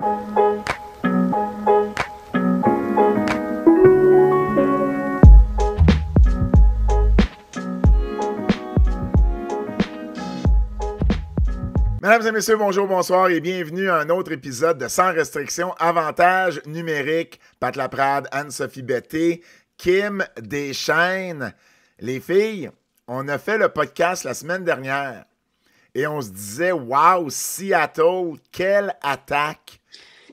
Mesdames et messieurs, bonjour, bonsoir et bienvenue à un autre épisode de Sans restriction, avantage numérique. Pat Laprade, Anne-Sophie Betté, Kim Deschênes. Les filles, on a fait le podcast la semaine dernière et on se disait, wow, Seattle, quelle attaque!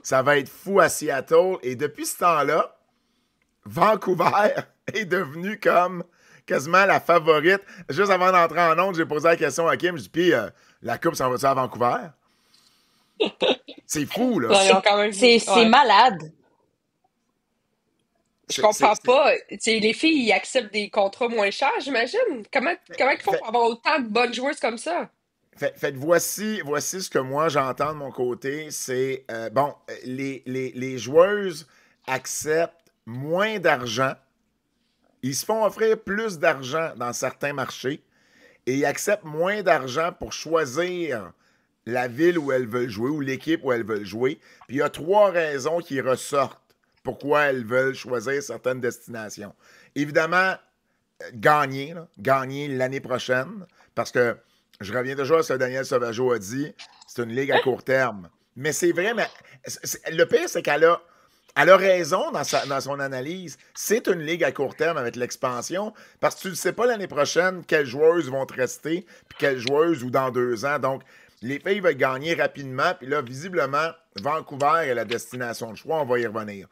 Ça va être fou à Seattle. Et depuis ce temps-là, Vancouver est devenu comme quasiment la favorite. Juste avant d'entrer en onde, j'ai posé la question à Kim, je dis, puis la coupe s'en va-tu à Vancouver? C'est fou, là. C'est malade. Je comprends pas. T'sais, les filles, ils acceptent des contrats moins chers, j'imagine. Comment ils font pour avoir autant de bonnes joueuses comme ça? Fait voici ce que moi j'entends de mon côté, c'est les joueuses acceptent moins d'argent, ils se font offrir plus d'argent dans certains marchés et ils acceptent moins d'argent pour choisir la ville où elles veulent jouer ou l'équipe où elles veulent jouer. Puis il y a 3 raisons qui ressortent pourquoi elles veulent choisir certaines destinations. Évidemment, gagner l'année prochaine, parce que je reviens toujours à ce que Daniel Sauvageau a dit, c'est une ligue à court terme. Mais c'est vrai, mais le pire, c'est qu'elle a raison dans son analyse. C'est une ligue à court terme avec l'expansion, parce que tu ne sais pas l'année prochaine quelles joueuses vont te rester, puis quelles joueuses ou dans 2 ans. Donc, les filles veulent gagner rapidement, puis là, visiblement, Vancouver est la destination de choix, on va y revenir.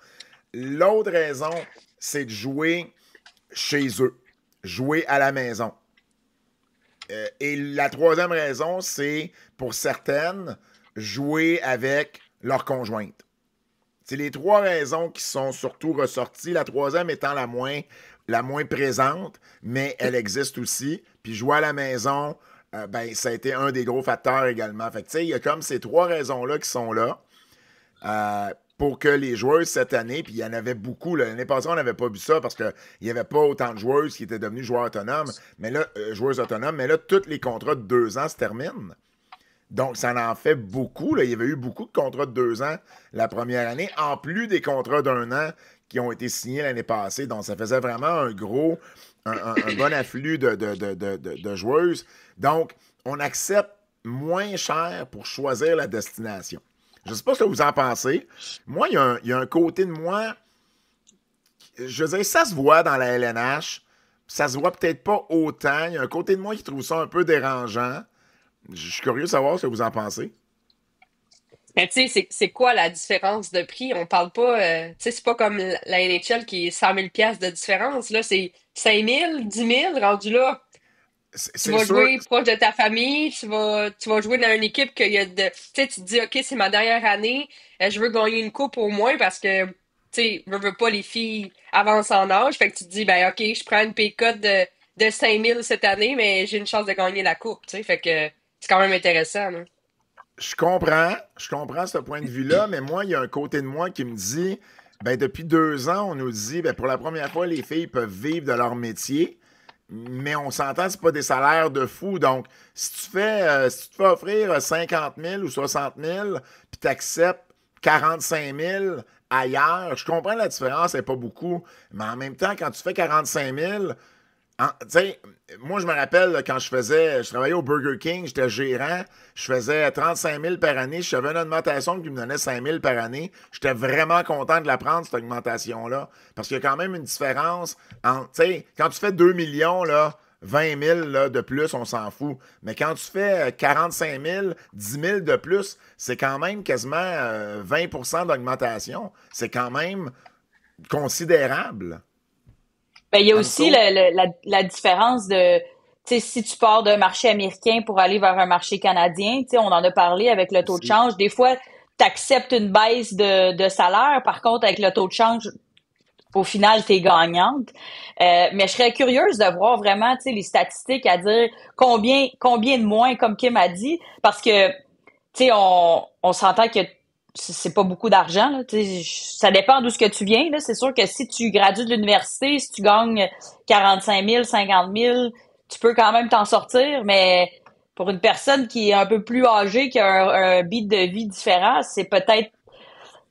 L'autre raison, c'est de jouer chez eux, jouer à la maison. Et la 3e raison, c'est, pour certaines, jouer avec leur conjointe. C'est les 3 raisons qui sont surtout ressorties. La 3e étant la moins présente, mais elle existe aussi. Puis jouer à la maison, ça a été un des gros facteurs également. Fait que, tu sais, il y a comme ces 3 raisons-là qui sont là pour que les joueuses cette année, puis il y en avait beaucoup. L'année passée, on n'avait pas vu ça parce qu'il n'y avait pas autant de joueuses qui étaient devenues joueuses autonomes. Mais là, tous les contrats de 2 ans se terminent. Donc, ça en fait beaucoup. Là. Il y avait eu beaucoup de contrats de 2 ans la première année, en plus des contrats d'1 an qui ont été signés l'année passée. Donc, ça faisait vraiment un bon afflux de joueuses. Donc, on accepte moins cher pour choisir la destination. Je ne sais pas ce que vous en pensez. Moi, il y a un côté de moi, je veux dire, ça se voit dans la LNH, ça se voit peut-être pas autant. Il y a un côté de moi qui trouve ça un peu dérangeant. Je suis curieux de savoir ce que vous en pensez. Mais tu sais, c'est quoi la différence de prix? On parle pas, tu sais, c'est pas comme la NHL qui est 100 000 $ de différence. Là, c'est 5 000, 10 000, rendu là. Tu vas jouer proche de ta famille, tu vas jouer dans une équipe qu'il y a de... Tu sais, tu te dis, OK, c'est ma dernière année, je veux gagner une coupe au moins parce que, tu sais, je veux pas les filles avancent en âge. Fait que tu te dis, ben OK, je prends une pay cut de 5 000 cette année, mais j'ai une chance de gagner la coupe, tu sais. Fait que c'est quand même intéressant, là. Je comprends ce point de vue-là, mais moi, il y a un côté de moi qui me dit, depuis 2 ans, on nous dit, pour la première fois, les filles peuvent vivre de leur métier. Mais on s'entend, c'est pas des salaires de fou. Donc, si tu te fais offrir 50 000 ou 60 000, puis tu acceptes 45 000 ailleurs, je comprends la différence, c'est pas beaucoup. Mais en même temps, quand tu fais 45 000, tu sais, moi, je me rappelle là, quand je travaillais au Burger King, j'étais gérant, je faisais 35 000 par année, j'avais une augmentation qui me donnait 5 000 par année. J'étais vraiment content de la prendre, cette augmentation-là, parce qu'il y a quand même une différence entre, tu sais, quand tu fais 2 millions, là, 20 000 là, de plus, on s'en fout. Mais quand tu fais 45 000, 10 000 de plus, c'est quand même quasiment 20 % d'augmentation. C'est quand même considérable. Ben, il y a aussi la différence de, tu sais, si tu pars d'un marché américain pour aller vers un marché canadien, tu sais, on en a parlé avec le taux de change. Des fois, tu acceptes une baisse de salaire. Par contre, avec le taux de change, au final, t'es gagnante. Mais je serais curieuse de voir vraiment, tu sais, les statistiques à dire combien de moins, comme Kim a dit, parce que, tu sais, on s'entend que c'est pas beaucoup d'argent, là. Ça dépend d'où ce que tu viens, là. C'est sûr que si tu gradues de l'université, si tu gagnes 45 000, 50 000, tu peux quand même t'en sortir, mais pour une personne qui est un peu plus âgée, qui a un beat de vie différent, c'est peut-être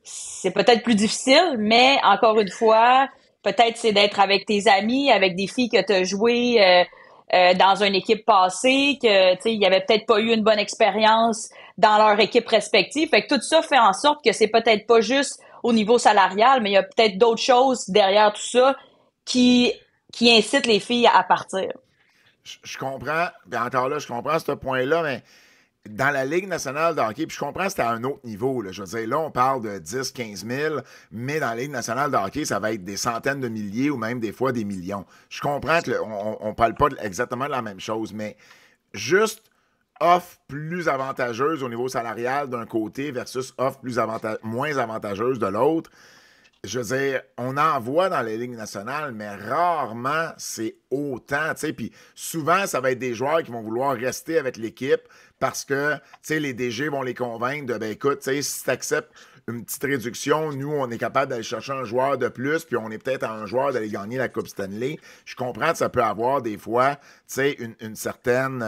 c'est peut-être plus difficile, mais encore une fois, peut-être c'est d'être avec tes amis, avec des filles que tu as joué dans une équipe passée, que tu sais, il y avait peut-être pas eu une bonne expérience dans leur équipe respective. Fait que tout ça fait en sorte que c'est peut-être pas juste au niveau salarial, mais il y a peut-être d'autres choses derrière tout ça qui qui incitent les filles à partir. Je comprends, puis encore là, je comprends ce point-là, mais dans la Ligue nationale de hockey, puis je comprends que c'était à un autre niveau. Là. Je veux dire, là, on parle de 10, 15 000, mais dans la Ligue nationale de hockey, ça va être des centaines de milliers ou même des fois des millions. Je comprends qu'on ne parle pas exactement de la même chose, mais juste offre plus avantageuse au niveau salarial d'un côté versus offre moins avantageuse de l'autre. Je veux dire, on en voit dans les ligues nationales, mais rarement c'est autant, tu sais. Puis souvent, ça va être des joueurs qui vont vouloir rester avec l'équipe parce que, tu sais, les DG vont les convaincre de, ben écoute, tu sais, si tu acceptes une petite réduction, nous, on est capable d'aller chercher un joueur de plus, puis on est peut-être à un joueur d'aller gagner la Coupe Stanley. Je comprends que ça peut avoir des fois, tu sais, une certaine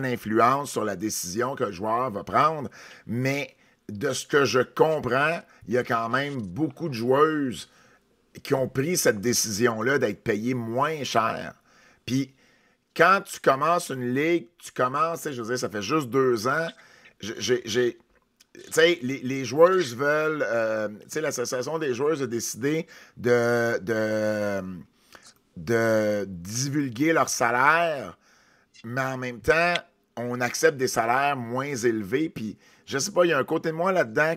influence sur la décision que le joueur va prendre, mais de ce que je comprends, il y a quand même beaucoup de joueuses qui ont pris cette décision-là d'être payées moins cher. Puis, quand tu commences une ligue, tu commences, je veux dire, ça fait juste 2 ans, tu sais, les joueuses veulent, tu sais, l'association des joueuses a décidé de divulguer leur salaire, mais en même temps, on accepte des salaires moins élevés, puis je sais pas, il y a un côté de moi là-dedans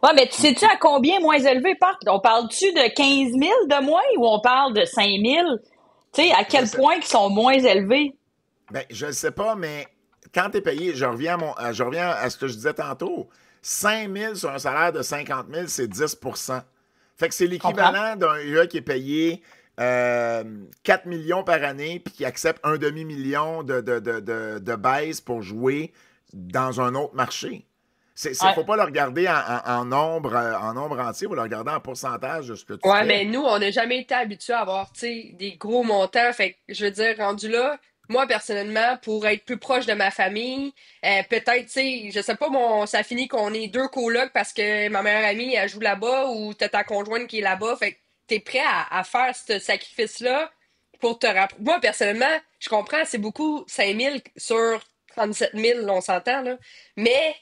Ouais, mais tu sais-tu à combien moins élevé part? On parle-tu de 15 000 de moins ou on parle de 5 000? Tu sais, à je quel sais, point ils sont moins élevés? ben, je sais pas, mais quand tu es payé, je reviens à ce que je disais tantôt, 5 000 sur un salaire de 50 000, c'est 10%. Fait que c'est Je comprends. l'équivalent d'un gars qui est payé 4 millions par année puis qui accepte un demi-million de baisse pour jouer dans un autre marché. Faut Ouais. pas le regarder en nombre entier, il faut le regarder en pourcentage de ce que tu Ouais, fais. mais nous, on n'a jamais été habitués à avoir, tu sais, des gros montants. Fait que, je veux dire, rendu là, moi, personnellement, pour être plus proche de ma famille, peut-être, tu sais, je sais pas, ça finit qu'on est deux colocs parce que ma meilleure amie, elle joue là-bas ou t'as ta conjointe qui est là-bas. Fait que t'es prêt à faire ce sacrifice-là pour te rapprocher. Moi, personnellement, je comprends, c'est beaucoup 5 000 sur 37 000, on s'entend, là. Mais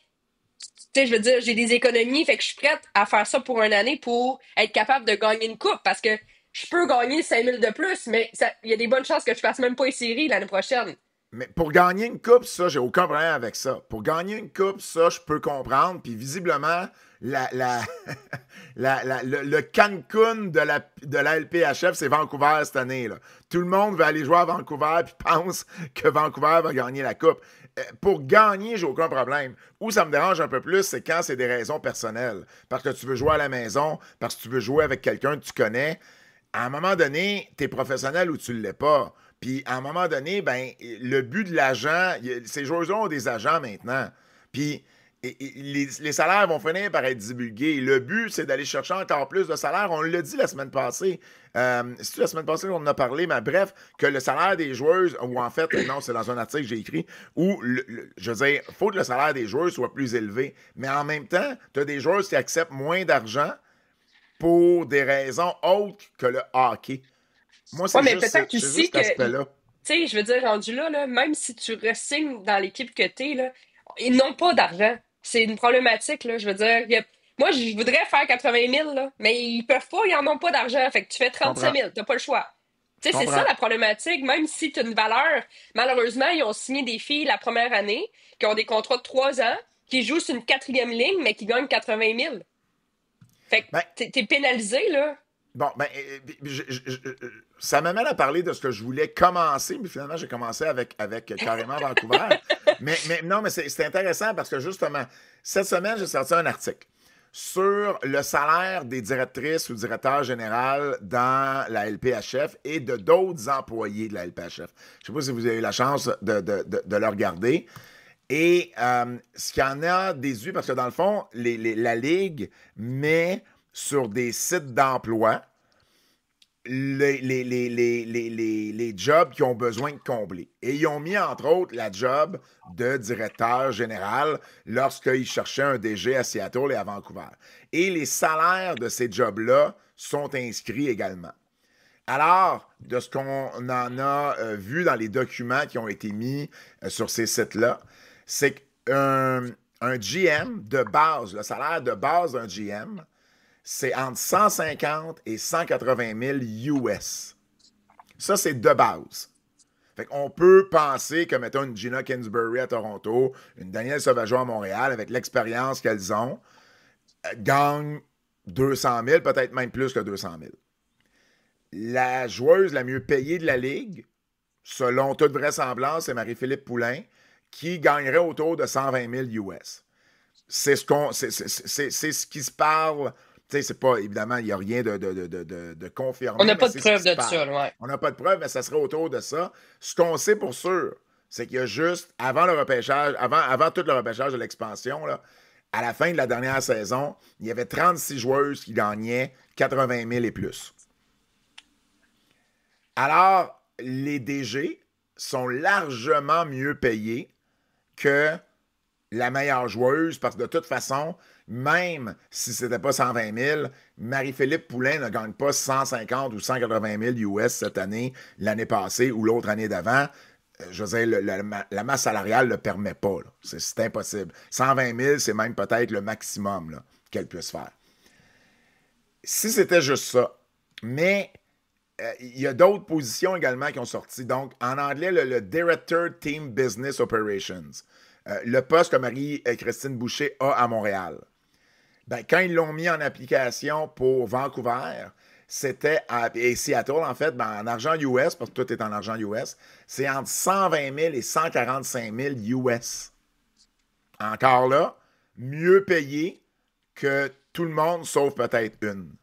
tu sais, je veux dire, j'ai des économies, fait que je suis prête à faire ça pour une année pour être capable de gagner une coupe parce que je peux gagner 5 000 de plus, mais il y a des bonnes chances que je fasse même pas les séries l'année prochaine. Mais pour gagner une coupe, ça, j'ai aucun problème avec ça. Pour gagner une coupe, ça, je peux comprendre. Puis visiblement, la, la, le Cancun de la LPHF, c'est Vancouver cette année. Là. Tout le monde va aller jouer à Vancouver puis pense que Vancouver va gagner la coupe. Pour gagner, j'ai aucun problème. Où ça me dérange un peu plus, c'est quand c'est des raisons personnelles. Parce que tu veux jouer à la maison, parce que tu veux jouer avec quelqu'un que tu connais. À un moment donné, tu es professionnel ou tu ne l'es pas. Puis à un moment donné, ben, le but de l'agent, ces joueurs-là ont des agents maintenant. Puis les salaires vont finir par être divulgués. Le but, c'est d'aller chercher encore plus de salaire. On l'a dit la semaine passée. C'est la semaine passée qu'on en a parlé, mais bref, que le salaire des joueuses, ou en fait, non, c'est dans un article que j'ai écrit, où, je veux dire, il faut que le salaire des joueurs soit plus élevé. Mais en même temps, tu as des joueurs qui acceptent moins d'argent pour des raisons autres que le hockey. Moi, Ouais, c'est mais juste, peut-être c'est aussi juste cet que, tu aspect-là. sais, je veux dire, rendu là, même si tu re-signes dans l'équipe que t'es, là, ils n'ont pas d'argent. C'est une problématique, là. Je veux dire, moi, je voudrais faire 80 000, là, mais ils peuvent pas, ils en ont pas d'argent. Fait que tu fais Je 35 comprends. 000, t'as pas le choix. Je Tu sais, c'est ça comprends. la problématique. Même si tu as une valeur, malheureusement, ils ont signé des filles la première année qui ont des contrats de 3 ans, qui jouent sur une quatrième ligne, mais qui gagnent 80 000. Fait que Ben, t'es pénalisé, là. bon, ben, ça m'amène à parler de ce que je voulais commencer, mais finalement, j'ai commencé avec carrément Vancouver. Mais non, mais c'est intéressant parce que justement, cette semaine, j'ai sorti un article sur le salaire des directrices ou directeurs généraux dans la LPHF et de d'autres employés de la LPHF. Je ne sais pas si vous avez eu la chance de le regarder. Et ce qu'il y en a déduit, parce que dans le fond, la Ligue met sur des sites d'emploi les jobs qu'ils ont besoin de combler. Et ils ont mis, entre autres, la job de directeur général lorsqu'ils cherchaient un DG à Seattle et à Vancouver. Et les salaires de ces jobs-là sont inscrits également. Alors, de ce qu'on en a vu dans les documents qui ont été mis sur ces sites-là, c'est qu'un GM de base, le salaire de base d'un GM, c'est entre 150 et 180 000 US. Ça, c'est de base. Fait qu'on peut penser que, mettons, une Gina Kingsbury à Toronto, une Danielle Sauvageau à Montréal, avec l'expérience qu'elles ont, gagnent 200 000, peut-être même plus que 200 000. La joueuse la mieux payée de la Ligue, selon toute vraisemblance, c'est Marie-Philippe Poulin, qui gagnerait autour de 120 000 US. C'est ce qui se parle. Tu sais, c'est pas, évidemment, il n'y a rien de confirmé. On n'a pas de preuve de ça, ouais. On n'a pas de preuve, mais ça serait autour de ça. Ce qu'on sait pour sûr, c'est qu'il y a juste, avant le repêchage, avant tout le repêchage de l'expansion, là, à la fin de la dernière saison, il y avait 36 joueuses qui gagnaient 80 000 et plus. Alors, les DG sont largement mieux payés que la meilleure joueuse, parce que de toute façon, même si c'était pas 120 000, Marie-Philippe Poulin ne gagne pas 150 ou 180 000 US cette année, l'année passée ou l'autre année d'avant. Je veux dire, la masse salariale ne le permet pas. C'est impossible. 120 000, c'est même peut-être le maximum là, qu'elle puisse faire. Si c'était juste ça, mais il y a d'autres positions également qui ont sorti. Donc, en anglais, le Director Team Business Operations. Le poste que Marie-Christine Boucher a à Montréal. Ben, quand ils l'ont mis en application pour Vancouver, et Seattle, en fait, ben, en argent US, parce que tout est en argent US, c'est entre 120 000 et 145 000 US. Encore là, mieux payé que tout le monde, sauf peut-être une.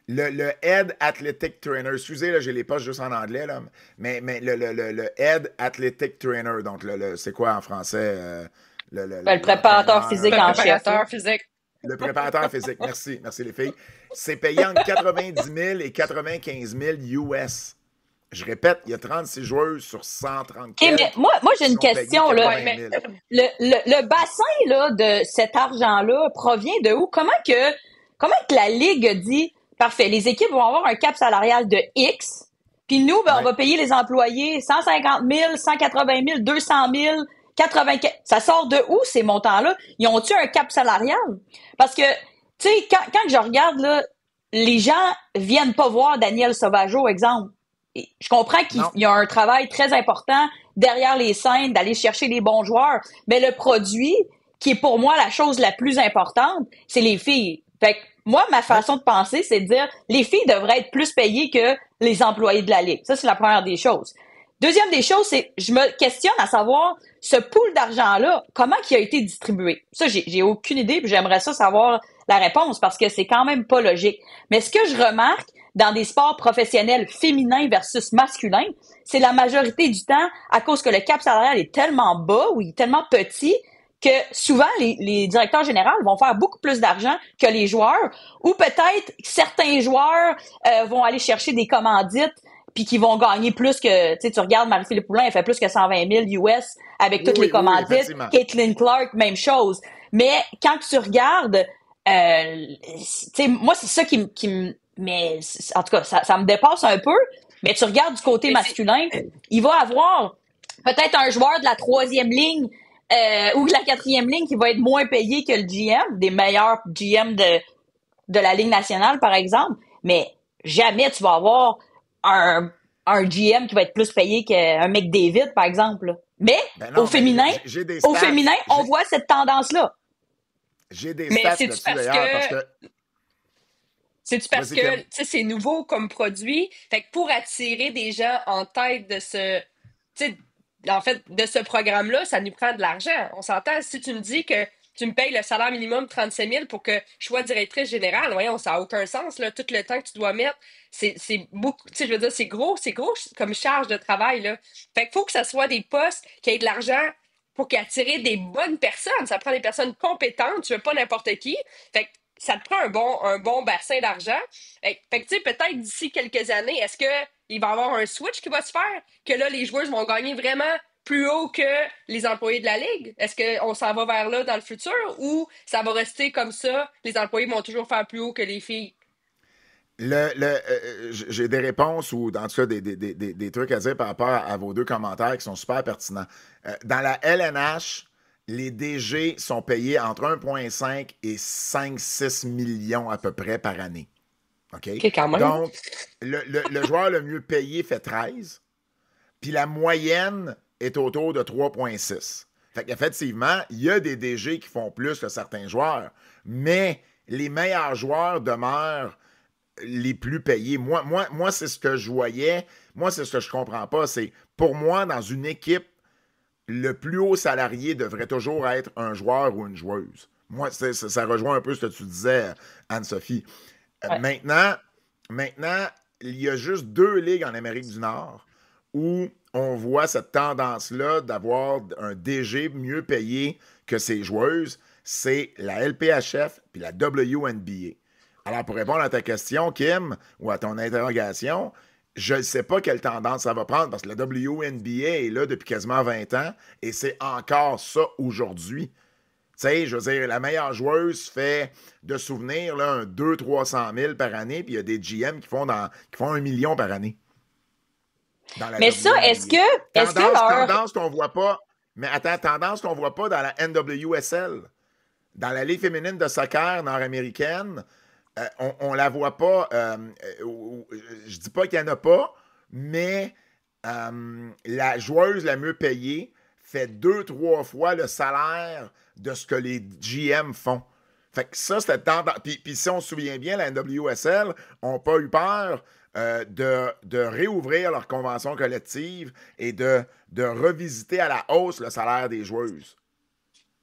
Le Head Athletic Trainer, excusez, là, j'ai les postes juste en anglais, là, mais le Head Athletic Trainer, donc c'est quoi en français? Le préparateur physique en chef. Le préparateur physique, merci les filles. C'est payé entre 90 000 et 95 000 US. Je répète, il y a 36 joueuses sur 134. Okay, mais moi j'ai une question. Là. Le bassin là, de cet argent-là provient de où? Comment que la Ligue dit, parfait, les équipes vont avoir un cap salarial de X, puis nous, on va payer les employés 150 000, 180 000, 200 000, 84. Ça sort de où, ces montants-là? Ils ont-tu un cap salarial? Parce que, tu sais, quand je regarde, là, les gens viennent pas voir Danielle Sauvageau, exemple. Je comprends qu'il y a un travail très important derrière les scènes, d'aller chercher les bons joueurs, mais le produit, qui est pour moi la chose la plus importante, c'est les filles. Fait que moi, ma façon de penser, c'est de dire les filles devraient être plus payées que les employés de la Ligue. Ça, c'est la première des choses. Deuxième des choses, c'est je me questionne à savoir ce pool d'argent-là, comment il a été distribué. Ça, j'ai aucune idée, puis j'aimerais ça savoir la réponse parce que c'est quand même pas logique. Mais ce que je remarque dans des sports professionnels féminins versus masculins, c'est la majorité du temps, à cause que le cap salarial est tellement bas ou il est tellement petit, que souvent, les directeurs généraux vont faire beaucoup plus d'argent que les joueurs, ou peut-être certains joueurs vont aller chercher des commandites puis qui vont gagner plus que, tu sais, tu regardes Marie-Philippe Poulin, elle fait plus que 120 000 US avec toutes les commandites. Caitlin Clark, même chose. Mais quand tu regardes, tu sais, moi, c'est ça qui me... Mais en tout cas, ça me dépasse un peu. Mais tu regardes du côté masculin, il va avoir peut-être un joueur de la 3e ligne ou de la 4e ligne qui va être moins payé que le GM, des meilleurs GM de la Ligue nationale, par exemple. Mais jamais tu vas avoir un GM qui va être plus payé qu'un McDavid, par exemple. Mais au féminin, on voit cette tendance-là. J'ai des stats là-dessus, d'ailleurs, parce que... C'est-tu parce que c'est nouveau comme produit? Fait que pour attirer des gens en tête de ce programme-là, ça nous prend de l'argent. On s'entend, si tu me dis que tu me payes le salaire minimum 37 000 pour que je sois directrice générale, voyons, ça n'a aucun sens, là. Tout le temps que tu dois mettre, c'est beaucoup, tu sais, je veux dire, c'est gros comme charge de travail, là. Fait qu'il faut que ça soit des postes qui aient de l'argent pour qu'attirer des bonnes personnes. Ça prend des personnes compétentes, tu veux pas n'importe qui. Fait que ça te prend un bon bassin d'argent. Fait que, tu sais, peut-être d'ici quelques années, est-ce que il va y avoir un switch qui va se faire? Que là, les joueurs vont gagner vraiment plus haut que les employés de la Ligue? Est-ce qu'on s'en va vers là dans le futur ou ça va rester comme ça? Les employés vont toujours faire plus haut que les filles? J'ai des réponses ou en tout cas des trucs à dire par rapport à vos deux commentaires qui sont super pertinents. Dans la LNH, les DG sont payés entre 1,5 et 5-6 millions à peu près par année. OK? OK, quand même. Donc, le joueur le mieux payé fait 13, puis la moyenne est autour de 3,6. Fait qu'effectivement, il y a des DG qui font plus que certains joueurs, mais les meilleurs joueurs demeurent les plus payés. Moi c'est ce que je voyais. Moi, c'est ce que je comprends pas. C'est, pour moi, dans une équipe, le plus haut salarié devrait toujours être un joueur ou une joueuse. Moi, ça rejoint un peu ce que tu disais, Anne-Sophie. Ouais. Maintenant, il y a juste 2 ligues en Amérique du Nord où on voit cette tendance-là d'avoir un DG mieux payé que ses joueuses. C'est la LPHF puis la WNBA. Alors, pour répondre à ta question, Kim, ou à ton interrogation, je ne sais pas quelle tendance ça va prendre parce que la WNBA est là depuis quasiment 20 ans et c'est encore ça aujourd'hui. Tu sais, je veux dire, la meilleure joueuse fait de souvenir là, un 200-300 000 par année, puis il y a des GM qui font 1 million par année dans la Mais ça, est-ce que leur... Tendance qu'on voit pas, mais attends, tendance qu'on voit pas dans la NWSL. Dans la Ligue féminine de soccer nord-américaine, on la voit pas. Je dis pas qu'il n'y en a pas, mais la joueuse la mieux payée fait 2-3 fois le salaire de ce que les GM font. Fait que ça, c'était tendance. Puis si on se souvient bien, la NWSL n'ont pas eu peur de réouvrir leur convention collective et de revisiter à la hausse le salaire des joueuses.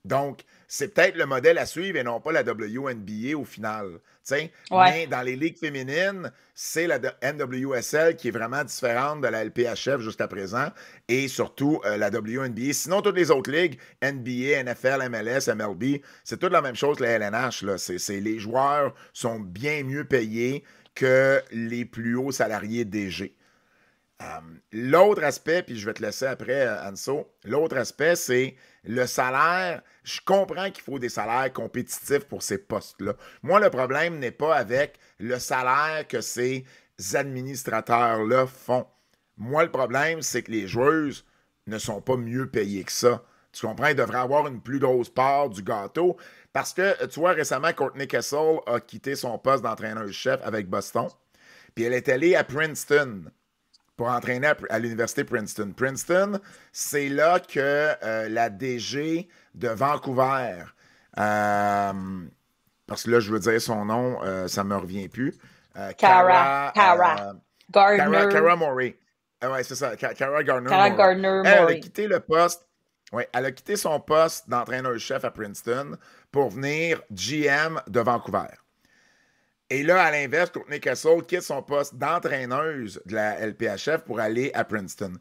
Donc, c'est peut-être le modèle à suivre et non pas la WNBA au final. Ouais. Mais dans les ligues féminines, c'est la NWSL qui est vraiment différente de la LPHF jusqu'à présent et surtout la WNBA. Sinon, toutes les autres ligues, NBA, NFL, MLS, MLB, c'est toute la même chose que la LNH. Là. Les joueurs sont bien mieux payés que les plus hauts salariés DG. L'autre aspect, puis je vais te laisser après, Anso, l'autre aspect, c'est le salaire. Je comprends qu'il faut des salaires compétitifs pour ces postes-là. Moi, le problème n'est pas avec le salaire que ces administrateurs-là font. Moi, le problème, c'est que les joueuses ne sont pas mieux payées que ça. Tu comprends? Ils devraient avoir une plus grosse part du gâteau. Parce que, tu vois, récemment, Courtney Kessel a quitté son poste d'entraîneur-chef avec Boston. Puis elle est allée à Princeton pour entraîner à l'université Princeton. Princeton, c'est là que la DG de Vancouver, parce que là, je veux dire son nom, ça ne me revient plus. Cara Gardner. Cara Morey. Oui, c'est ça, Cara Gardner. Cara Gardner elle Morey. a quitté le poste. Oui, elle a quitté son poste d'entraîneur-chef à Princeton pour venir GM de Vancouver. Et là, à l'inverse, Courtney Kessel quitte son poste d'entraîneuse de la LPHF pour aller à Princeton.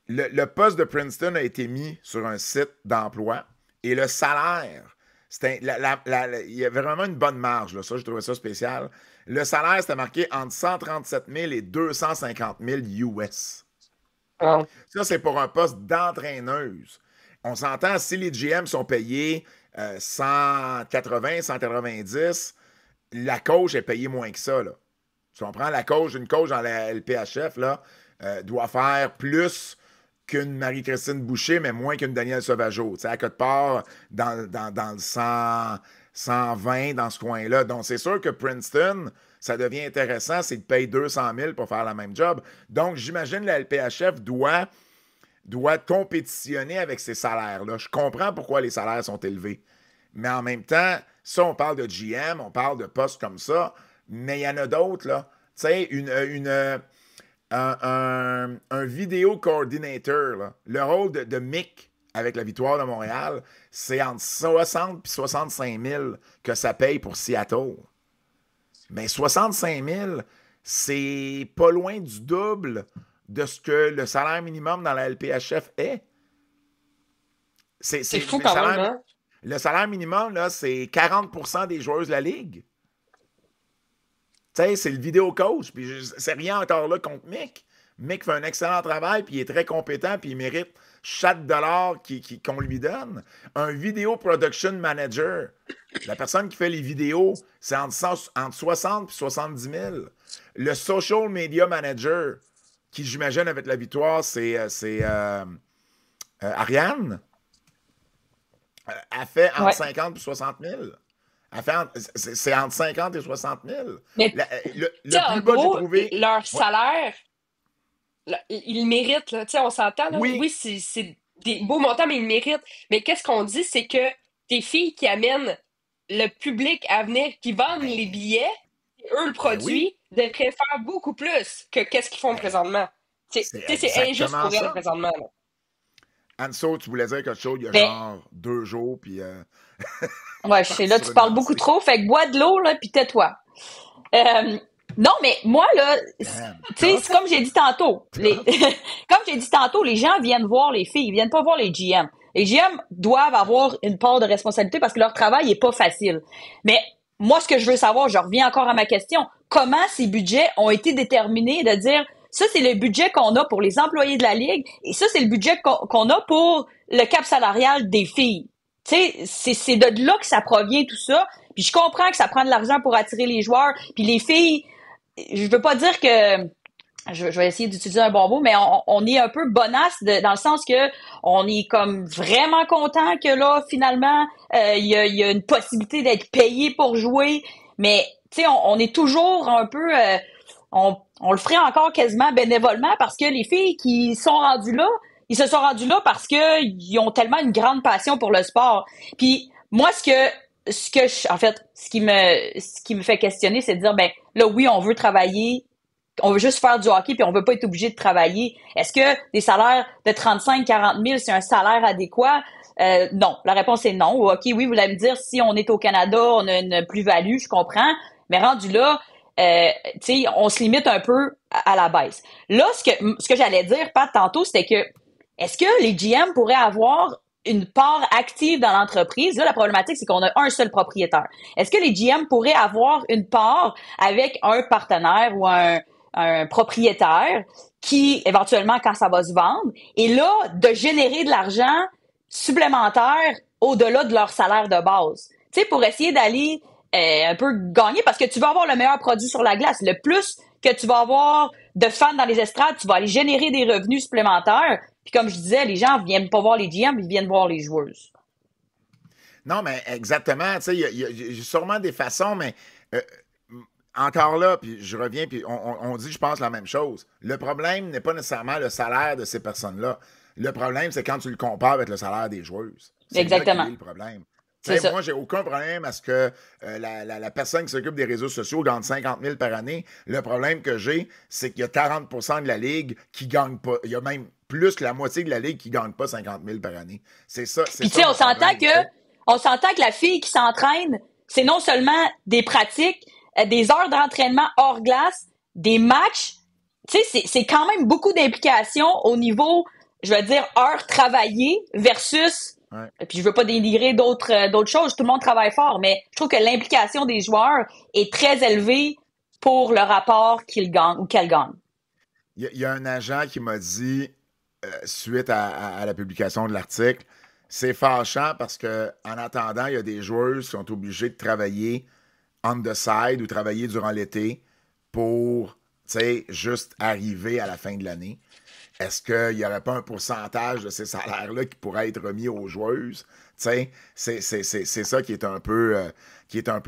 Le poste de Princeton a été mis sur un site d'emploi et le salaire, il y avait vraiment une bonne marge, là, ça, je trouvais ça spécial. Le salaire, c'était marqué entre 137 000 et 250 000 US. Oh. Ça, c'est pour un poste d'entraîneuse. On s'entend, si les GM sont payés 180, 190, la coach est payée moins que ça. Là. Tu comprends? Une coach dans la LPHF là, doit faire plus qu'une Marie-Christine Boucher, mais moins qu'une Danielle Sauvageau. Tu sais, à quelque part, dans le 120, dans ce coin-là. Donc, c'est sûr que Princeton, ça devient intéressant, c'est de payer 200 000 pour faire la même job. Donc, j'imagine que la LPHF doit compétitionner avec ces salaires-là. Je comprends pourquoi les salaires sont élevés. Mais en même temps, ça, on parle de GM, on parle de postes comme ça, mais il y en a d'autres, là. Tu sais, un vidéo coordinator, là. Le rôle de Mick avec la Victoire de Montréal, c'est entre 60 et 65 000 que ça paye pour Seattle. Mais 65 000, c'est pas loin du double de ce que le salaire minimum dans la LPHF est. C'est fou quand même, hein? Le salaire minimum, là, c'est 40% des joueuses de la Ligue. Tu sais, c'est le vidéo coach, puis c'est rien encore là contre Mick. Mick fait un excellent travail, puis il est très compétent, puis il mérite chaque dollar qu'on lui donne. Un vidéo production manager, la personne qui fait les vidéos, c'est entre 60 et 70 000. Le social media manager, qui j'imagine avec la victoire, c'est Ariane. Elle fait entre 50 et 60 000. C'est entre 50 et 60 000. Mais Le en plus bas que j'ai gros, trouvé. leur salaire, ils le méritent, là. On s'entend, là. Oui. Oui, c'est des beaux montants, mais ils le méritent. Mais qu'est-ce qu'on dit, c'est que des filles qui amènent le public à venir, qui vendent les billets, eux, le produit, devraient faire beaucoup plus que qu'est-ce qu'ils font présentement. C'est injuste pour elle, présentement, là. Anso, tu voulais dire quelque chose il y a genre 2 jours, puis... Ouais, je sais, là, tu parles beaucoup trop, fait que bois de l'eau, là, puis tais-toi. Non, mais moi, là, tu sais, c'est comme j'ai dit tantôt. Comme j'ai dit tantôt, les gens viennent voir les filles, ils viennent pas voir les GM. Les GM doivent avoir une part de responsabilité parce que leur travail est pas facile. Mais moi, ce que je veux savoir, je reviens encore à ma question, comment ces budgets ont été déterminés de dire, ça, c'est le budget qu'on a pour les employés de la Ligue et ça, c'est le budget qu'on a pour le cap salarial des filles. Tu sais, c'est de là que ça provient tout ça. Puis je comprends que ça prend de l'argent pour attirer les joueurs. Puis les filles, je veux pas dire que je vais essayer d'utiliser un bon mot, mais on est un peu bonasse dans le sens que on est comme vraiment content que là finalement il y a une possibilité d'être payé pour jouer. Mais tu sais, on est toujours un peu on le ferait encore quasiment bénévolement parce que les filles qui sont rendues là, ils se sont rendus là parce que ils ont tellement une grande passion pour le sport. Puis moi, ce qui me fait questionner, c'est de dire, ben là, oui, on veut travailler, on veut juste faire du hockey, puis on veut pas être obligé de travailler. Est-ce que des salaires de 35, 40 000, c'est un salaire adéquat? Non. La réponse est non. OK, oui, vous allez me dire, si on est au Canada, on a une plus-value, je comprends. Mais rendu là, tu sais, on se limite un peu à la baisse. Là, ce que j'allais dire, Pat, tantôt, c'était que est-ce que les GM pourraient avoir une part active dans l'entreprise? Là, la problématique, c'est qu'on a un seul propriétaire. Est-ce que les GM pourraient avoir une part avec un partenaire ou un propriétaire qui, éventuellement, quand ça va se vendre, et là, de générer de l'argent supplémentaire au-delà de leur salaire de base? Tu sais, pour essayer d'aller un peu gagner, parce que tu vas avoir le meilleur produit sur la glace. Le plus que tu vas avoir de fans dans les estrades, tu vas aller générer des revenus supplémentaires. Puis comme je disais, les gens viennent pas voir les GM, ils viennent voir les joueuses. Non, mais exactement. Tu sais, il y a sûrement des façons, mais encore là, puis je reviens, puis on dit, je pense, la même chose. Le problème n'est pas nécessairement le salaire de ces personnes-là. Le problème, c'est quand tu le compares avec le salaire des joueuses. C'est exactement. là qu'il est le problème. Moi, j'ai aucun problème à ce que la personne qui s'occupe des réseaux sociaux gagne 50 000 par année. Le problème que j'ai, c'est qu'il y a 40 de la Ligue qui ne gagne pas. Il y a même plus que la moitié de la Ligue qui ne gagne pas 50 000 par année. C'est ça. Puis tu sais, on s'entend que la fille qui s'entraîne, c'est non seulement des pratiques, des heures d'entraînement hors glace, des matchs. Tu sais, c'est quand même beaucoup d'implications au niveau, je veux dire, heures travaillées versus... Ouais. Puis je veux pas dénigrer d'autres choses, tout le monde travaille fort, mais je trouve que l'implication des joueurs est très élevée pour le rapport qu'ils gagnent ou qu'elles gagnent. Il y a un agent qui m'a dit, suite à la publication de l'article, c'est fâchant parce que en attendant, il y a des joueuses qui sont obligées de travailler on the side ou travailler durant l'été pour, tu sais, juste arriver à la fin de l'année. Est-ce qu'il n'y aurait pas un pourcentage de ces salaires-là qui pourrait être remis aux joueuses? Tu sais, c'est ça qui est un peu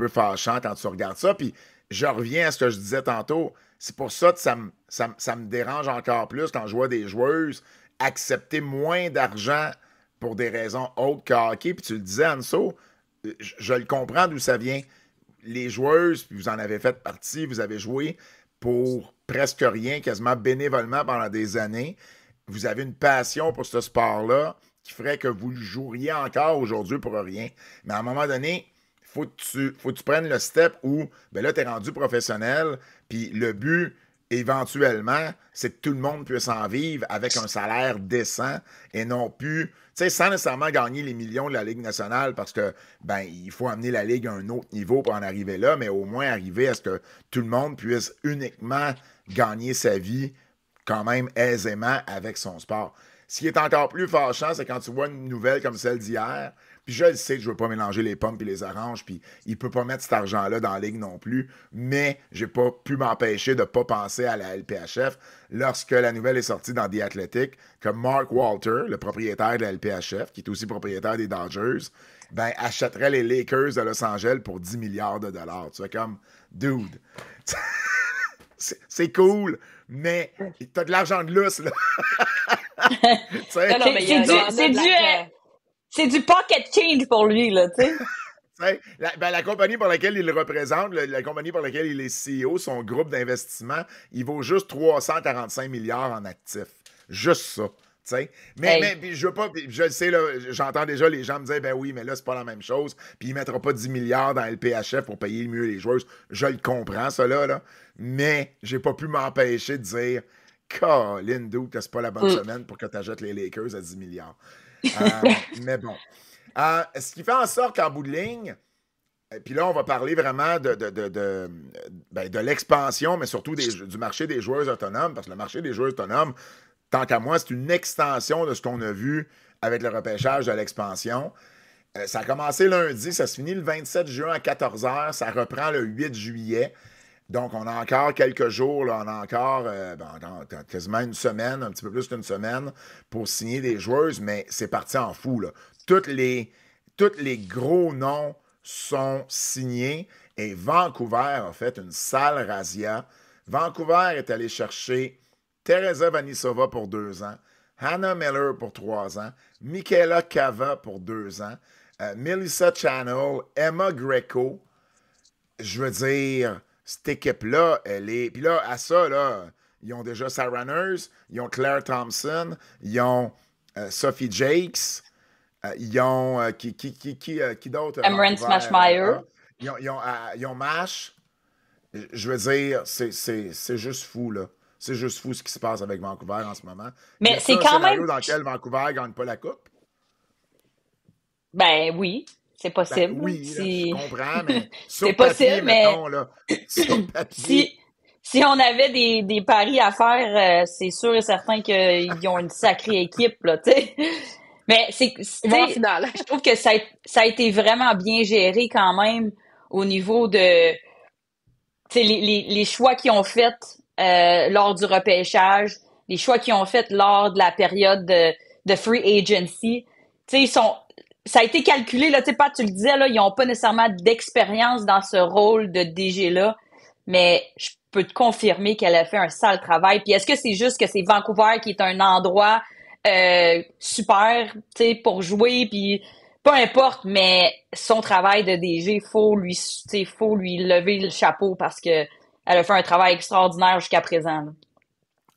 fâchant quand tu regardes ça. Puis je reviens à ce que je disais tantôt. C'est pour ça que ça me dérange encore plus quand je vois des joueuses accepter moins d'argent pour des raisons autres que hockey. Puis tu le disais, Anso, je le comprends d'où ça vient. Les joueuses, puis vous en avez fait partie, vous avez joué pour presque rien, quasiment bénévolement pendant des années. Vous avez une passion pour ce sport-là qui ferait que vous le joueriez encore aujourd'hui pour rien. Mais à un moment donné, faut que tu prennes le step où, ben là, tu es rendu professionnel, puis le but éventuellement, c'est que tout le monde puisse en vivre avec un salaire décent et non plus, tu sais, sans nécessairement gagner les millions de la Ligue nationale parce que, ben, il faut amener la Ligue à un autre niveau pour en arriver là, mais au moins arriver à ce que tout le monde puisse uniquement gagner sa vie quand même aisément avec son sport. Ce qui est encore plus fâchant, c'est quand tu vois une nouvelle comme celle d'hier, puis je le sais que je veux pas mélanger les pommes et les oranges, puis il peut pas mettre cet argent-là dans la ligue non plus, mais j'ai pas pu m'empêcher de pas penser à la LPHF lorsque la nouvelle est sortie dans The Athletic, que Mark Walter, le propriétaire de la LPHF, qui est aussi propriétaire des Dodgers, ben achèterait les Lakers de Los Angeles pour 10 milliards de dollars. Tu vois, comme, dude, c'est cool, mais t'as de l'argent de lousse, là. Non, mais c'est du pocket change pour lui, là, tu sais. La compagnie pour laquelle il représente, la compagnie pour laquelle il est CEO, son groupe d'investissement, il vaut juste 345 milliards en actifs. Juste ça. T'sais. Mais je veux pas, je le sais, là, j'entends déjà les gens me dire, ben oui, mais là, c'est pas la même chose. Puis il mettra pas 10 milliards dans LPHF pour payer mieux les joueurs. Je le comprends, ça là. Mais j'ai pas pu m'empêcher de dire, Colin, dude, que c'est pas la bonne semaine pour que tu achètes les Lakers à 10 milliards. Mais bon. Ce qui fait en sorte qu'en bout de ligne, puis là, on va parler vraiment de l'expansion, mais surtout du marché des joueurs autonomes, parce que le marché des joueurs autonomes, tant qu'à moi, c'est une extension de ce qu'on a vu avec le repêchage de l'expansion. Ça a commencé lundi, ça se finit le 27 juin à 14h, ça reprend le 8 juillet. Donc, on a encore quelques jours, là, on a encore quasiment une semaine, un petit peu plus qu'une semaine pour signer des joueuses, mais c'est parti en fou, là. Tous les gros noms sont signés et Vancouver a fait une sale razzia. Vancouver est allé chercher Teresa Vanisova pour 2 ans, Hannah Miller pour 3 ans, Michaela Cava pour 2 ans, Melissa Channel, Emma Greco. Je veux dire, cette équipe-là, elle est... Puis là, à ça, là, ils ont déjà Sarah Nurse, ils ont Claire Thompson, ils ont Sophie Jakes, ils ont... qui d'autre? Emrance Mashmeyer. Ils ont Mash. Je veux dire, c'est juste fou, là. C'est juste fou ce qui se passe avec Vancouver en ce moment. Mais c'est quand même... dans lequel Vancouver ne gagne pas la coupe? Ben oui, c'est possible. Ben oui, là, je comprends, mais sur c'est papier, possible, mettons, là, sur papier... Si on avait des paris à faire, c'est sûr et certain qu'ils ont une sacrée équipe, là, tu sais. Mais je trouve que ça a été vraiment bien géré quand même au niveau de les choix qu'ils ont fait lors du repêchage, les choix qu'ils ont fait lors de la période de free agency. Tu sais, ça a été calculé, là, tu sais, Pat, tu le disais, là, ils n'ont pas nécessairement d'expérience dans ce rôle de DG-là, mais je peux te confirmer qu'elle a fait un sale travail. Puis est-ce que c'est juste que c'est Vancouver qui est un endroit super, tu sais, pour jouer, puis peu importe, mais son travail de DG, faut lui lever le chapeau parce que elle a fait un travail extraordinaire jusqu'à présent, là.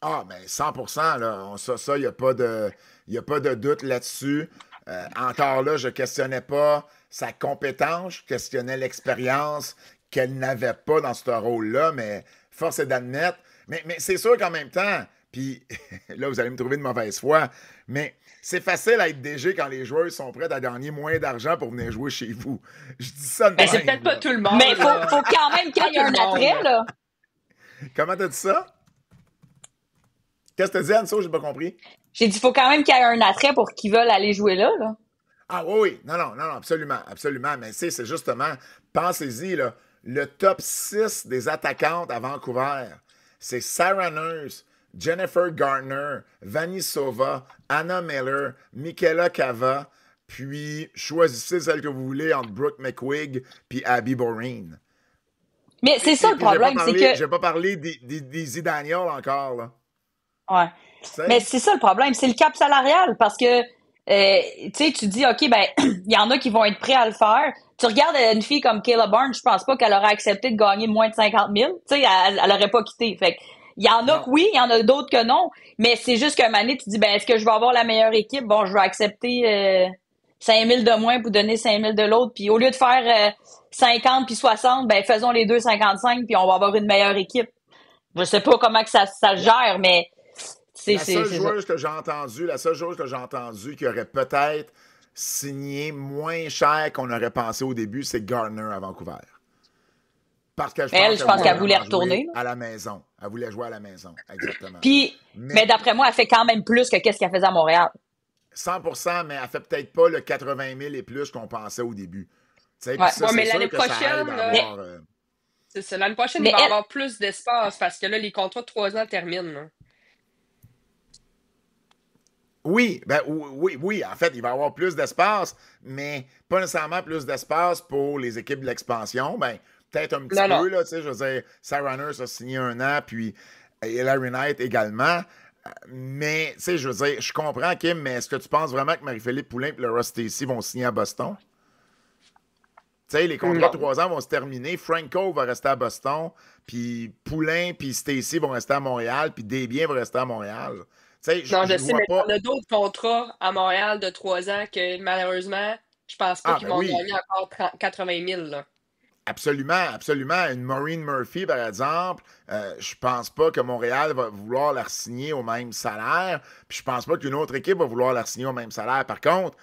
Ah, mais 100%, là, ça, il n'y a pas de doute là-dessus. Encore là, je ne questionnais pas sa compétence, je questionnais l'expérience qu'elle n'avait pas dans ce rôle-là, mais force est d'admettre. Mais c'est sûr qu'en même temps, puis là, vous allez me trouver de mauvaise foi, mais c'est facile à être DG quand les joueurs sont prêts à gagner moins d'argent pour venir jouer chez vous. Je dis ça de même. C'est peut-être pas tout le monde. Mais faut quand même qu'il y ait un attrait, là. Comment t'as dit ça? Qu'est-ce que t'as dit, Anso? J'ai pas compris. J'ai dit, faut quand même qu'il y ait un attrait pour qu'ils veulent aller jouer là. Ah oui. Non, absolument. Mais c'est justement, pensez-y, là, le top 6 des attaquantes à Vancouver, c'est Sarah Nurse, Jennifer Garner, Vanisova, Anna Miller, Michaela Cava, puis choisissez celle que vous voulez entre Brooke McQuigg puis Abby Boreen. Mais c'est ça le problème, c'est que... Je vais pas parler d'Izzy Daniel encore, là. Ouais. Mais c'est ça le problème, c'est le cap salarial, parce que, tu sais, tu dis, OK, ben, il y en a qui vont être prêts à le faire. Tu regardes une fille comme Kayla Barnes, je pense pas qu'elle aurait accepté de gagner moins de 50 000. Tu sais, elle aurait pas quitté. Fait que, il y en a que oui, il y en a d'autres que non. Mais c'est juste qu'à un moment donné, tu dis, ben, est-ce que je vais avoir la meilleure équipe? Bon, je vais accepter 5 000 de moins pour donner 5 000 de l'autre. Puis au lieu de faire 50 puis 60, ben, faisons les deux 55 puis on va avoir une meilleure équipe. Je sais pas comment que ça se La, gère, mais la seule c'est ça. joueuse que j'ai entendue qui aurait peut-être signé moins cher qu'on aurait pensé au début, c'est Gardner à Vancouver. Parce que je Mais pense elle, je qu'elle pense voulait qu'elle voulait vraiment retourner, jouer là. à la maison. Elle voulait jouer à la maison, exactement. Puis, mais Mais d'après moi, elle fait quand même plus que qu'est-ce qu'elle faisait à Montréal. 100%, mais elle fait peut-être pas le 80 000 et plus qu'on pensait au début. Puis Ouais. ça, Ouais, c'est mais sûr l'année que ça aide prochaine, à là, Mais, avoir. c'est ça. L'année prochaine, il mais va y elle, avoir plus d'espace parce que là, les contrats de 3 ans terminent, là. Oui, ben oui, oui, en fait, il va y avoir plus d'espace, mais pas nécessairement plus d'espace pour les équipes de l'expansion. Ben, peut-être un petit Non, non. peu, là, tu sais, je veux dire, Sarah Runners a signé 1 an, puis Hilary Knight également. Mais, tu sais, je veux dire, je comprends, Kim, mais est-ce que tu penses vraiment que Marie-Philippe Poulin et Laura Stacey vont signer à Boston? Tu sais, les contrats de Non. 3 ans vont se terminer. Franco va rester à Boston, puis Poulain puis Stacey vont rester à Montréal, puis Desbiens va rester à Montréal. Tu sais, Non, je je sais, vois mais pas. on a d'autres contrats à Montréal de 3 ans que malheureusement, je pense pas Ah, qu'ils ben vont oui, gagner encore 80 000, là. absolument, absolument. Une Maureen Murphy, par exemple, je pense pas que Montréal va vouloir la signer au même salaire, puis je pense pas qu'une autre équipe va vouloir la signer au même salaire. Par contre,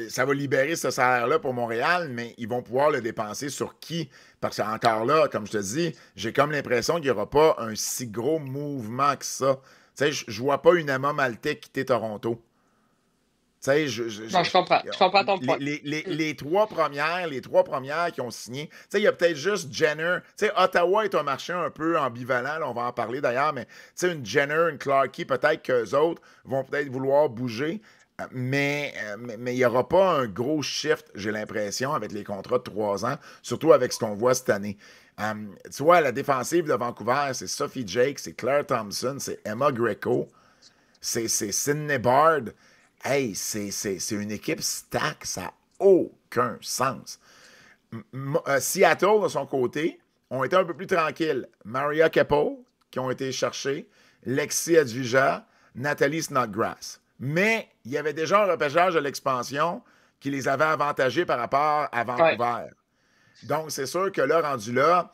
ça va libérer ce salaire-là pour Montréal, mais ils vont pouvoir le dépenser sur qui? Parce qu'encore là, comme je te dis, j'ai comme l'impression qu'il n'y aura pas un si gros mouvement que ça. Tu sais, je vois pas une Emma Maltais quitter Toronto. Tu sais, Non, je comprends. Je comprends ton point. Mm. les trois premières qui ont signé, tu sais, il y a peut-être juste Jenner. Tu sais, Ottawa est un marché un peu ambivalent, là, on va en parler d'ailleurs, mais tu sais, une Jenner, une Clarkey, peut-être qu'eux autres vont peut-être vouloir bouger, mais il n'y aura pas un gros shift, j'ai l'impression, avec les contrats de 3 ans, surtout avec ce qu'on voit cette année. Tu vois, la défensive de Vancouver, c'est Sophie Jake, c'est Claire Thompson, c'est Emma Greco, c'est Sydney Bard. Hey, c'est une équipe stack, ça n'a aucun sens. Seattle, de son côté, ont été un peu plus tranquilles. Maria Keppel, qui ont été cherchés, Lexi Advija, Nathalie Snodgrass. Mais il y avait déjà un repêchage de l'expansion qui les avait avantagés par rapport à Ouais. Vancouver. Donc, c'est sûr que là, rendu là,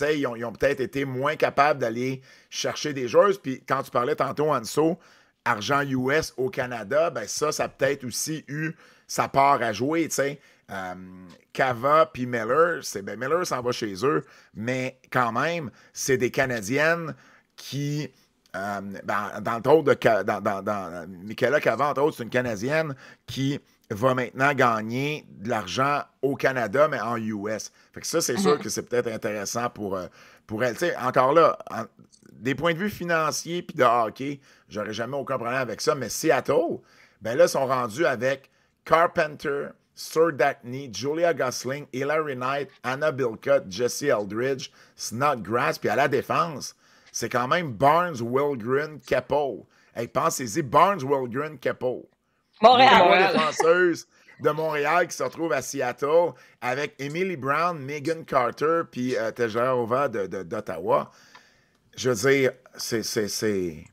ils ont peut-être été moins capables d'aller chercher des joueuses. Puis quand tu parlais tantôt, Anso, argent US au Canada, ben ça a peut-être aussi eu sa part à jouer, tu sais. Cava puis Miller, Miller s'en va chez eux, mais quand même, c'est des Canadiennes qui, entre autres, Michaela Cava, entre autres, c'est une Canadienne qui va maintenant gagner de l'argent au Canada, mais en US. Fait que ça, c'est sûr que c'est peut-être intéressant pour elle. Tu sais, encore là, des points de vue financiers puis de hockey, j'aurais jamais aucun problème avec ça, mais Seattle, ben là, ils sont rendus avec Carpenter, Sir Dackney, Julia Gosling, Hilary Knight, Anna Bilcott, Jesse Eldridge, Snodgrass, puis à la défense, c'est quand même Barnes, Wilgren, Keppel. Hey, pensez-y, Barnes, Wilgren, Keppel. Les C'est Montréal. trois Montréal. défenseuses de Montréal qui se retrouvent à Seattle avec Emily Brown, Megan Carter puis Tejerova d'Ottawa. Je veux dire, c'est...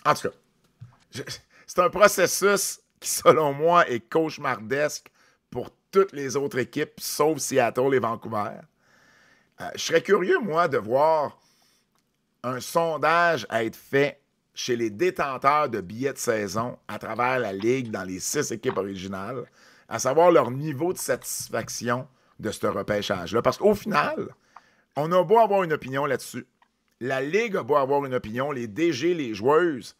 En tout cas, c'est un processus qui, selon moi, est cauchemardesque pour toutes les autres équipes, sauf Seattle et Vancouver. Je serais curieux, moi, de voir un sondage être fait chez les détenteurs de billets de saison à travers la Ligue dans les 6 équipes originales, à savoir leur niveau de satisfaction de ce repêchage-là. Parce qu'au final, on a beau avoir une opinion là-dessus. La Ligue a beau avoir une opinion, les DG, les joueuses,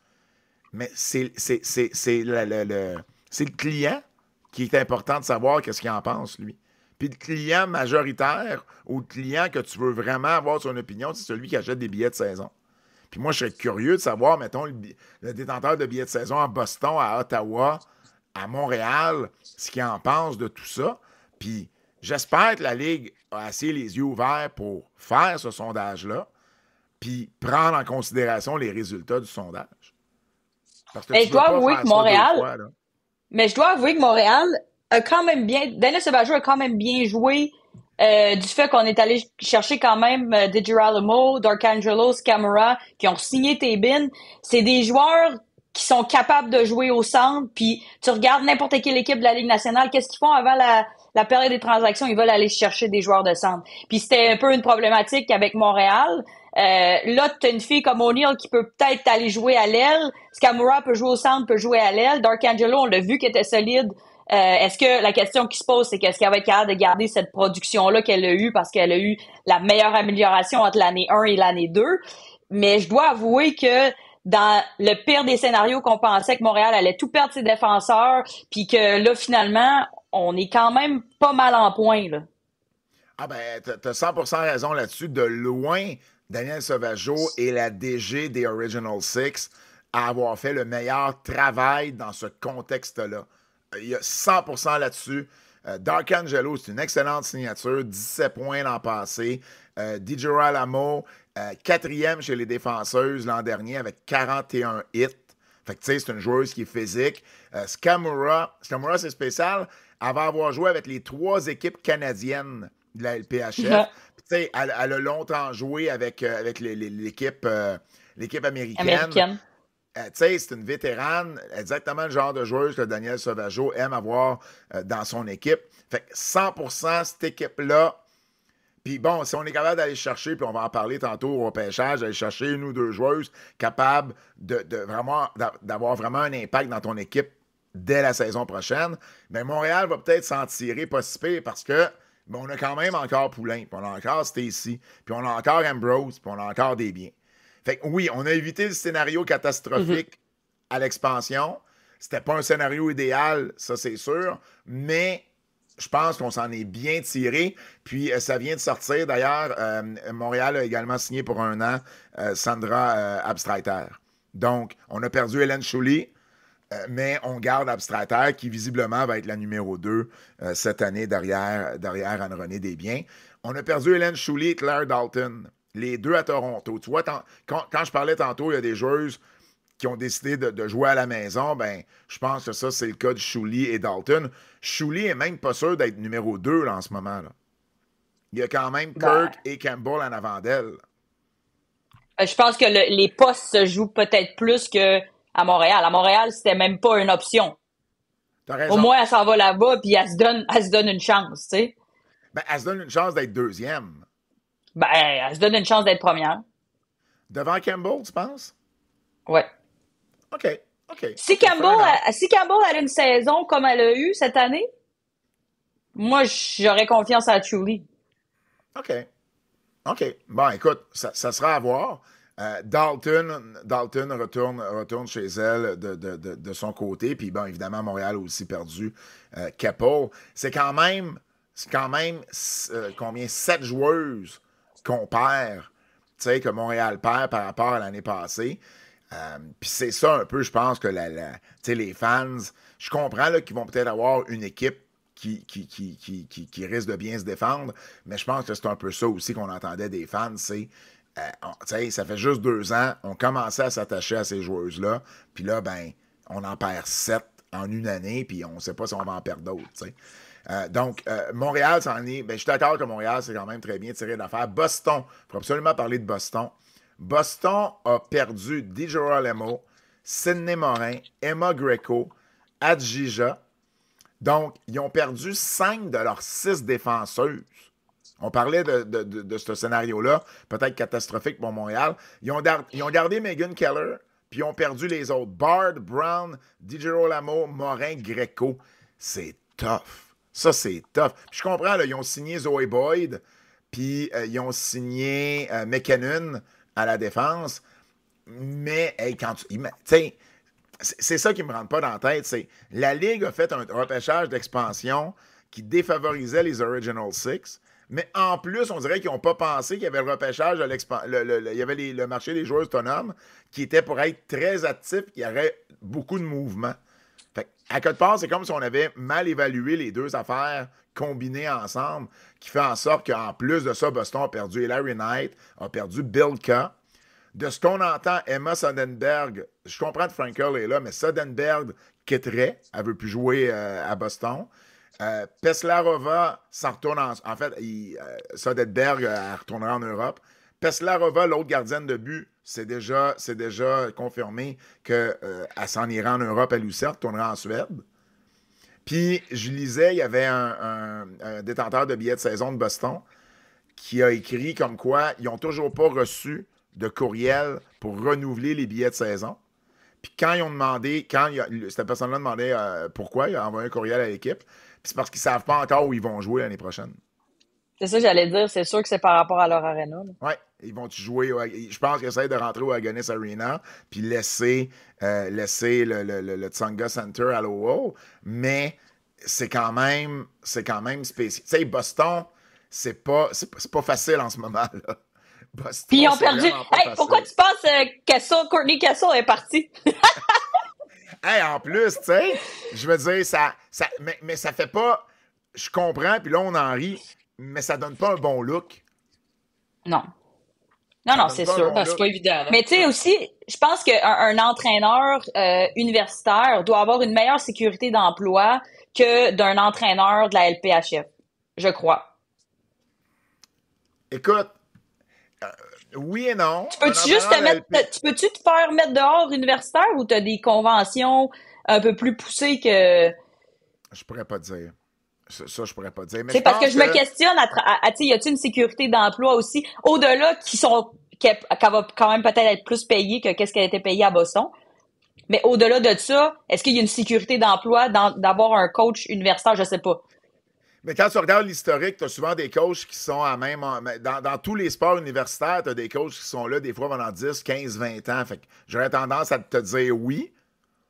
mais c'est le client qui est important de savoir qu'est-ce qu'il en pense, lui. Puis le client majoritaire ou le client que tu veux vraiment avoir son opinion, c'est celui qui achète des billets de saison. Puis moi, je serais curieux de savoir, mettons, le détenteur de billets de saison à Boston, à Ottawa, à Montréal, ce qu'il en pense de tout ça. Puis j'espère que la Ligue a assez les yeux ouverts pour faire ce sondage-là, puis prendre en considération les résultats du sondage. Parce que Mais tu je ne veux dois pas avouer faire que ça 2 Montréal, fois, là. mais je dois avouer que Montréal a quand même bien, Dennis Sauvageau a quand même bien joué du fait qu'on est allé chercher quand même DiGirolamo, Darkangelo, Scamara, qui ont signé Tébin. C'est des joueurs qui sont capables de jouer au centre, puis tu regardes n'importe quelle équipe de la Ligue nationale, qu'est-ce qu'ils font avant la période des transactions? Ils veulent aller chercher des joueurs de centre. Puis c'était un peu une problématique avec Montréal. Là, tu as une fille comme O'Neal qui peut peut-être aller jouer à l'aile. Skamura peut jouer au centre, peut jouer à l'aile. Darkangelo, on l'a vu qu'il était solide. Est-ce que la question qui se pose, c'est qu'est-ce qu'elle va être capable de garder cette production-là qu'elle a eue parce qu'elle a eu la meilleure amélioration entre l'année 1 et l'année 2? Mais je dois avouer que dans le pire des scénarios qu'on pensait que Montréal allait tout perdre ses défenseurs, puis que là, finalement, on est quand même pas mal en point, là. Ah ben, t'as 100% raison là-dessus. De loin, Daniel Sauvageau est la DG des Original Six à avoir fait le meilleur travail dans ce contexte-là. Il y a 100% là-dessus. Darkangelo, c'est une excellente signature. 17 points l'an passé. DJ Alamo, quatrième chez les défenseuses l'an dernier avec 41 hits. Fait que, tu sais, c'est une joueuse qui est physique. Skamura, c'est spécial. Elle va avoir joué avec les 3 équipes canadiennes de la LPHF. Tu sais, elle a longtemps joué avec l'équipe américaine. Tu sais, c'est une vétérane, exactement le genre de joueuse que Daniel Sauvageau aime avoir dans son équipe. Fait que 100% cette équipe-là. Puis bon, si on est capable d'aller chercher, puis on va en parler tantôt au pêchage, d'aller chercher une ou deux joueuses capables d'avoir vraiment un impact dans ton équipe dès la saison prochaine, mais Montréal va peut-être s'en tirer pas si pire parce que on a quand même encore Poulain, puis on a encore Stacy, puis on a encore Ambrose, puis on a encore des biens. Fait que oui, on a évité le scénario catastrophique à l'expansion. C'était pas un scénario idéal, ça c'est sûr, mais je pense qu'on s'en est bien tiré. Puis ça vient de sortir. D'ailleurs, Montréal a également signé pour 1 an Sandra Abstreiter. Donc, on a perdu Hélène Chouli, mais on garde Abstreiter qui visiblement va être la numéro 2 cette année derrière Anne-Renée Desbiens. On a perdu Hélène Chouli et Claire Dalton. Les deux à Toronto. Tu vois, quand je parlais tantôt, il y a des joueuses qui ont décidé de jouer à la maison. Ben, je pense que ça, c'est le cas de Chouli et Dalton. Chouli est même pas sûr d'être numéro 2 là, en ce moment. Là. Il y a quand même Kirk et Campbell en avant d'elle. Je pense que les postes se jouent peut-être plus qu'à Montréal. À Montréal, c'était même pas une option. T'as raison. Au moins, elle s'en va là-bas puis elle se donne une chance, tu sais. Ben, elle se donne une chance d'être deuxième. Ben, elle se donne une chance d'être première. Devant Campbell, tu penses? Ouais. OK. Si Campbell a une saison comme elle a eu cette année, moi, j'aurais confiance à Chouli. OK. Bon, écoute, ça sera à voir. Dalton retourne chez elle de son côté. Puis, bon, évidemment, Montréal a aussi perdu Keppel. C'est quand même combien? 7 joueuses qu'on perd, tu sais, que Montréal perd par rapport à l'année passée. Puis c'est ça un peu, je pense, que les fans, je comprends là, qu'ils vont peut-être avoir une équipe qui risque de bien se défendre, mais je pense que c'est un peu ça aussi qu'on entendait des fans, c'est, ça fait juste 2 ans, on commençait à s'attacher à ces joueuses-là, puis là, ben, on en perd 7 en une année, puis on ne sait pas si on va en perdre d'autres, tu sais. Donc, Montréal, ça en est. Ben, je suis d'accord que Montréal, c'est quand même très bien tiré d'affaire. Boston, il faut absolument parler de Boston. Boston a perdu DJ Alamo, Sydney Morin, Emma Greco, Adjija. Donc, ils ont perdu 5 de leurs 6 défenseuses. On parlait de ce scénario-là, peut-être catastrophique pour Montréal. Ils ont gardé Megan Keller, puis ils ont perdu les autres. Bard, Brown, DJ Alamo, Morin, Greco. C'est tough. Ça, c'est tough. Puis je comprends, là, ils ont signé Zoe Boyd, puis ils ont signé McKinnon à la défense. Mais, hey, quand tu sais, c'est ça qui me rentre pas dans la tête. C'est la Ligue a fait un repêchage d'expansion qui défavorisait les Original Six. Mais en plus, on dirait qu'ils n'ont pas pensé qu'il y avait le repêchage de il y avait le marché des joueurs autonomes qui était pour être très actif, qu'il y aurait beaucoup de mouvements. Fait à quelque part, c'est comme si on avait mal évalué les deux affaires combinées ensemble, qui fait en sorte qu'en plus de ça, Boston a perdu Larry Knight, a perdu Bill K. De ce qu'on entend, Emma Sodenberg, je comprends que Frankel est là, mais Sodenberg quitterait, elle ne veut plus jouer à Boston. Peslarova s'en retourne en fait, Sodenberg elle retournera en Europe. Peslarova, l'autre gardienne de but, c'est déjà confirmé qu'elle s'en ira en Europe, elle aussi, elle retournera en Suède. Puis, je lisais, il y avait un détenteur de billets de saison de Boston qui a écrit comme quoi ils n'ont toujours pas reçu de courriel pour renouveler les billets de saison. Puis quand ils ont demandé, cette personne-là demandait pourquoi, il a envoyé un courriel à l'équipe. Puis c'est parce qu'ils ne savent pas encore où ils vont jouer l'année prochaine. C'est ça que j'allais dire. C'est sûr que c'est par rapport à leur aréna. Oui, ils vont jouer. Je pense qu'ils essaient de rentrer au Agganis Arena puis laisser le Tsonga Center à Lowell. Mais c'est quand même spécial. Tu sais, Boston, c'est pas facile en ce moment, là. Boston, puis ils ont perdu. Hey, pourquoi tu penses Courtney Kessel est parti? Hey, en plus, tu sais, je veux dire, mais ça fait pas. Je comprends, puis là, on en rit, mais ça donne pas un bon look. Non. Non, c'est sûr. C'est pas évident. Là. Mais tu sais aussi, je pense qu'un entraîneur universitaire doit avoir une meilleure sécurité d'emploi que d'un entraîneur de la LPHF, je crois. Écoute, oui et non. Tu peux-tu te faire mettre dehors universitaire ou tu as des conventions un peu plus poussées que... Je pourrais pas dire. Ça, je pourrais pas dire. C'est parce que je me questionne, y a-t-il une sécurité d'emploi aussi, au-delà qu'elle va quand même peut-être être plus payée que qu'est-ce qu'elle a été payée à Boston. Mais au-delà de ça, est-ce qu'il y a une sécurité d'emploi d'avoir un coach universitaire? Je sais pas. Mais quand tu regardes l'historique, tu as souvent des coachs qui sont à même... Dans tous les sports universitaires, tu as des coachs qui sont là des fois pendant 10, 15, 20 ans. Fait que j'aurais tendance à te dire oui.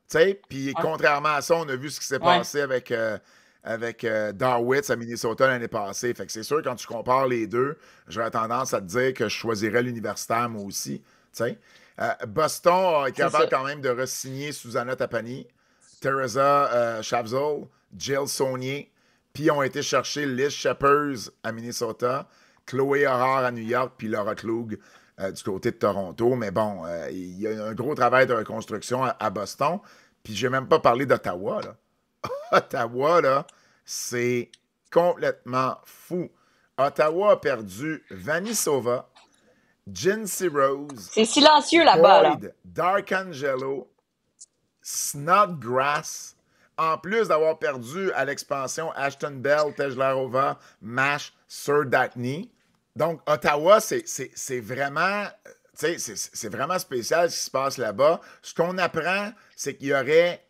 Tu sais, puis contrairement à ça, on a vu ce qui s'est passé avec Darwitz à Minnesota l'année passée. Fait que c'est sûr, quand tu compares les deux, j'aurais tendance à te dire que je choisirais l'universitaire, moi aussi. Tu sais. Boston a été capable quand même de re-signer Susanna Tapani, Teresa Shavzol, Jill Saunier, puis ont été chercher Liz Shepers à Minnesota, Chloé Horror à New York, puis Laura Klug du côté de Toronto. Mais bon, il y a un gros travail de reconstruction à Boston. Puis je n'ai même pas parlé d'Ottawa, là. Ottawa, là, c'est complètement fou. Ottawa a perdu Vanisova, Jinsey Rose. C'est silencieux là-bas, là. Darkangelo, Snodgrass. En plus d'avoir perdu à l'expansion Ashton Bell, Tejlarova, Mash, Sir Dackney. Donc, Ottawa, c'est vraiment... c'est vraiment spécial ce qui se passe là-bas. Ce qu'on apprend, c'est qu'il y aurait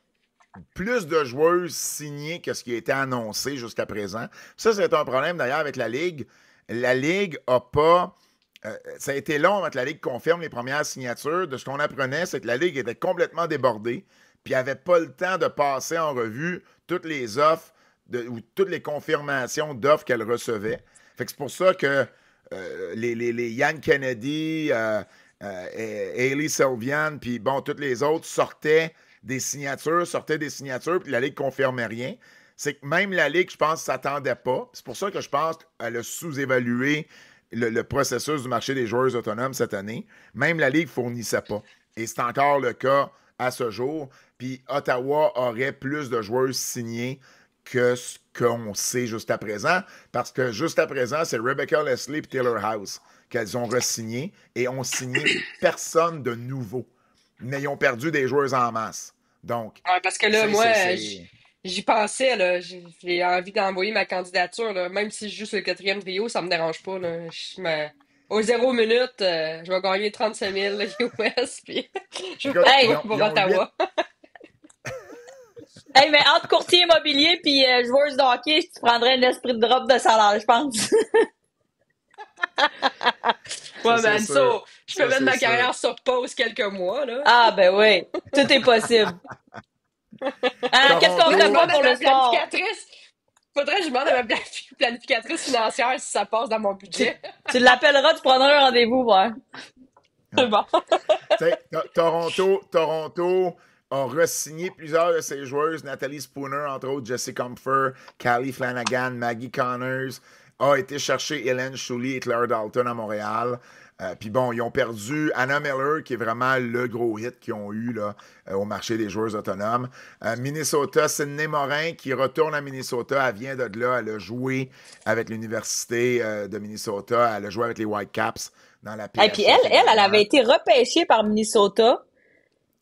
plus de joueuses signées que ce qui a été annoncé jusqu'à présent. Ça, c'est un problème d'ailleurs avec la Ligue. La Ligue n'a pas... ça a été long avant que la Ligue confirme les premières signatures. De ce qu'on apprenait, c'est que la Ligue était complètement débordée, puis n'avait pas le temps de passer en revue toutes les offres ou toutes les confirmations d'offres qu'elle recevait. Fait que c'est pour ça que les Yann Kennedy, Hailey Sylvian, puis bon, toutes les autres sortaient des signatures, puis la Ligue ne confirmait rien. C'est que même la Ligue, je pense, ne s'attendait pas. C'est pour ça que je pense qu'elle a sous-évalué le processus du marché des joueurs autonomes cette année. Même la Ligue ne fournissait pas. Et c'est encore le cas à ce jour. Puis Ottawa aurait plus de joueurs signés que ce qu'on sait jusqu'à présent. Parce que jusqu'à présent, c'est Rebecca Leslie et Taylor House qu'elles ont re-signé et ont signé personne de nouveau. Mais ils ont perdu des joueurs en masse. Donc, parce que là, moi, j'y pensais, là, j'ai envie d'envoyer ma candidature, là, même si je joue sur le 4e trio, ça me dérange pas. Là. Aux 0 minutes, je vais gagner 35 000 US, puis je vais faire pour Ottawa. Hey, mais entre courtier immobilier puis joueuse de hockey, tu prendrais un esprit de drop de salaire, je pense. Ouais, ben ça, je peux mettre ma carrière sur pause quelques mois, là. Ah, ben oui, tout est possible. Qu'est-ce qu'on ferait pas pour le sport? Faudrait que je demande à ma planificatrice financière si ça passe dans mon budget. Tu l'appelleras, tu prendras un rendez-vous, ouais. C'est bon. Toronto a re-signé plusieurs de ses joueuses, Nathalie Spooner, entre autres, Jessie Comfer, Callie Flanagan, Maggie Connors, a été chercher Hélène Shuley et Claire Dalton à Montréal. Puis bon, ils ont perdu Anna Miller, qui est vraiment le gros hit qu'ils ont eu là, au marché des joueurs autonomes. Minnesota, Sydney Morin, qui retourne à Minnesota. Elle vient de là. Elle a joué avec l'Université de Minnesota. Elle a joué avec les Whitecaps dans la PHF. Et puis elle avait été repêchée par Minnesota.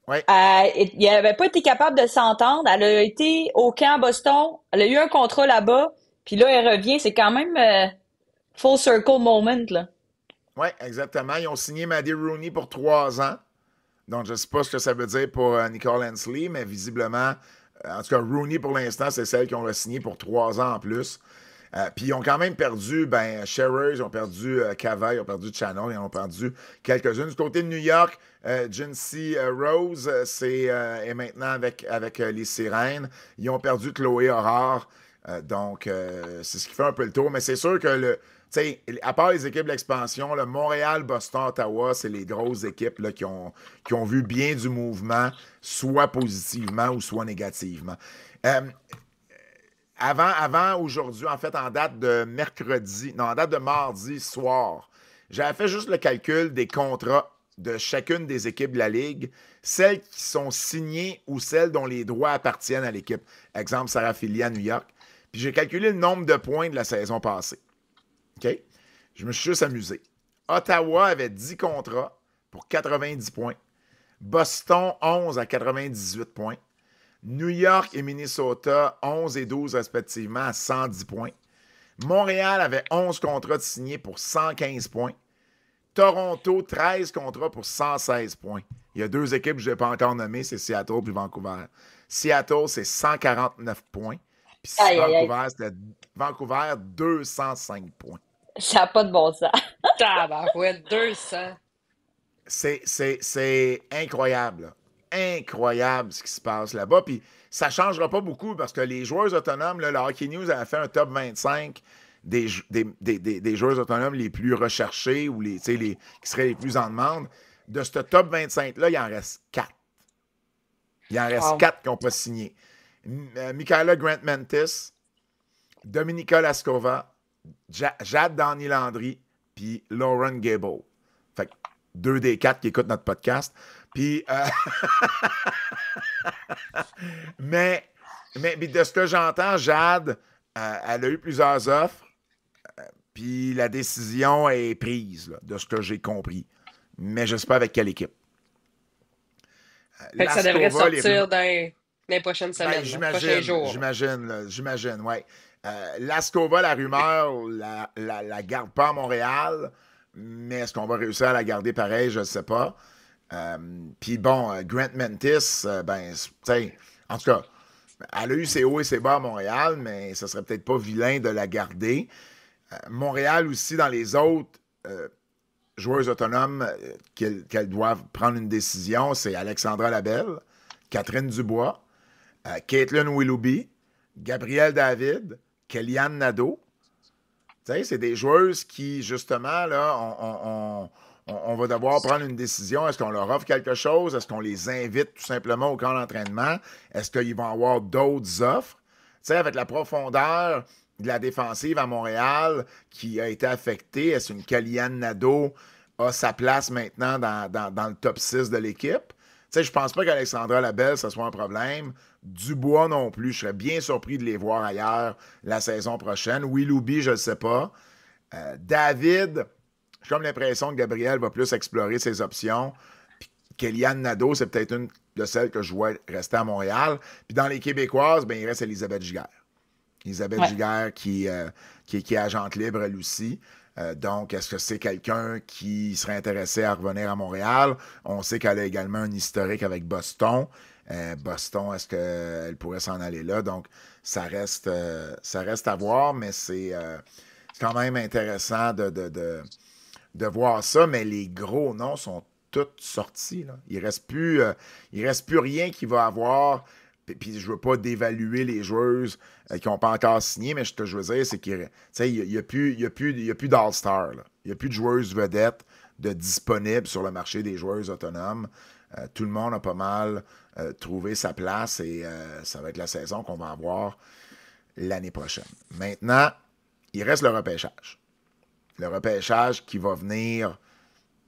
Ouais. Elle n'avait pas été capable de s'entendre. Elle a été au camp à Boston. Elle a eu un contrat là-bas. Puis là, elle revient. C'est quand même... Full circle moment, là. Oui, exactement. Ils ont signé Maddie Rooney pour 3 ans. Donc, je ne sais pas ce que ça veut dire pour Nicole Hensley, mais visiblement, en tout cas, Rooney, pour l'instant, c'est celle qu'on a signé pour 3 ans en plus. Puis ils ont quand même perdu, Shearer, ils ont perdu Cava, ils ont perdu Channel, ils ont perdu quelques-unes. Du côté de New York, Jinsey Rose est maintenant avec les Sirènes. Ils ont perdu Chloé Aurore. Donc, c'est ce qui fait un peu le tour. Mais c'est sûr que tu sais, à part les équipes de l'expansion, Montréal, Boston, Ottawa, c'est les grosses équipes là, qui ont vu bien du mouvement, soit positivement ou soit négativement. Avant aujourd'hui, en fait, en date de mardi soir, j'avais fait juste le calcul des contrats de chacune des équipes de la Ligue, celles qui sont signées ou celles dont les droits appartiennent à l'équipe. Exemple, Sarah Philly à New York. Puis j'ai calculé le nombre de points de la saison passée. OK? Je me suis juste amusé. Ottawa avait 10 contrats pour 90 points. Boston, 11 à 98 points. New York et Minnesota, 11 et 12 respectivement à 110 points. Montréal avait 11 contrats de signés pour 115 points. Toronto, 13 contrats pour 116 points. Il y a 2 équipes que je n'ai pas encore nommées, c'est Seattle puis Vancouver. Seattle, c'est 149 points. Puis Vancouver, 205 points. Ça n'a pas de bon sens. Tabarouette, 200. C'est incroyable, là. Incroyable ce qui se passe là-bas. Puis ça ne changera pas beaucoup parce que les joueurs autonomes, là, le Hockey News avait fait un top 25 des joueurs autonomes les plus recherchés ou qui seraient les plus en demande. De ce top 25-là, il en reste 4. Il en reste 4 qui n'ont pas signé. Michaela Grant-Mentis, Dominika Laskova, Jade Dany-Landry, puis Lauren Gable. Fait que 2 des 4 qui écoutent notre podcast. Puis, mais de ce que j'entends, Jade, elle a eu plusieurs offres, puis la décision est prise, là, de ce que j'ai compris. Mais je ne sais pas avec quelle équipe. Fait que ça devrait sortir dans les prochaines semaines, prochains jours. J'imagine, oui. Laskova, la rumeur, la garde pas à Montréal, mais est-ce qu'on va réussir à la garder pareil? Je ne sais pas. Puis bon, Grant Mentis, en tout cas, elle a eu ses hauts et ses bas à Montréal, mais ce serait peut-être pas vilain de la garder. Montréal aussi, dans les autres joueuses autonomes qu'elles doivent prendre une décision, c'est Alexandra Labelle, Catherine Dubois, Caitlin Willoughby, Gabrielle David, Kellyanne Nadeau. Tu sais, c'est des joueuses qui, justement, là, on va devoir prendre une décision. Est-ce qu'on leur offre quelque chose? Est-ce qu'on les invite tout simplement au camp d'entraînement? Est-ce qu'ils vont avoir d'autres offres? Tu sais, avec la profondeur de la défensive à Montréal qui a été affectée, est-ce qu'une Kellyanne Nadeau a sa place maintenant dans le top 6 de l'équipe? Tu sais, je pense pas qu'Alexandra Labelle, ce soit un problème. Dubois non plus. Je serais bien surpris de les voir ailleurs la saison prochaine. Willoughby, je ne sais pas. David, j'ai comme l'impression que Gabriel va plus explorer ses options. Puis Kellyanne Nadeau, c'est peut-être une de celles que je vois rester à Montréal. Puis dans les Québécoises, il reste Elisabeth Giguère. Elisabeth Giguère qui est agente libre, elle aussi. Donc, est-ce que c'est quelqu'un qui serait intéressé à revenir à Montréal? On sait qu'elle a également un historique avec Boston. Boston, est-ce qu'elle pourrait s'en aller là? Donc, ça reste à voir, mais c'est quand même intéressant de voir ça. Mais les gros noms sont tous sortis, là. Il reste plus rien qui va avoir. Puis je ne veux pas dévaluer les joueuses qui n'ont pas encore signé, mais ce que je veux dire, c'est qu'il n'y a plus d'All-Star. Il n'y a plus de joueuses vedettes disponibles sur le marché des joueuses autonomes. Tout le monde a pas mal trouvé sa place et ça va être la saison qu'on va avoir l'année prochaine. Maintenant, il reste le repêchage. Le repêchage qui va venir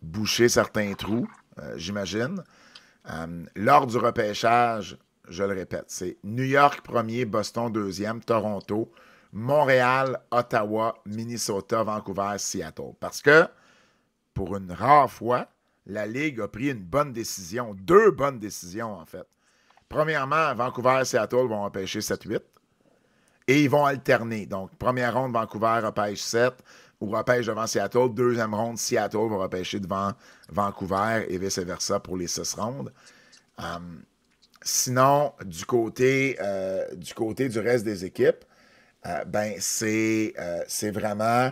boucher certains trous, j'imagine. Lors du repêchage, je le répète, c'est New York premier, Boston deuxième, Toronto, Montréal, Ottawa, Minnesota, Vancouver, Seattle. Parce que, pour une rare fois, la Ligue a pris une bonne décision, 2 bonnes décisions en fait. Premièrement, Vancouver et Seattle vont repêcher 7-8 et ils vont alterner. Donc, première ronde, Vancouver repêche 7, ou repêche devant Seattle. Deuxième ronde, Seattle va repêcher devant Vancouver et vice-versa pour les 6 rondes. Sinon, du côté du reste des équipes, ben c'est vraiment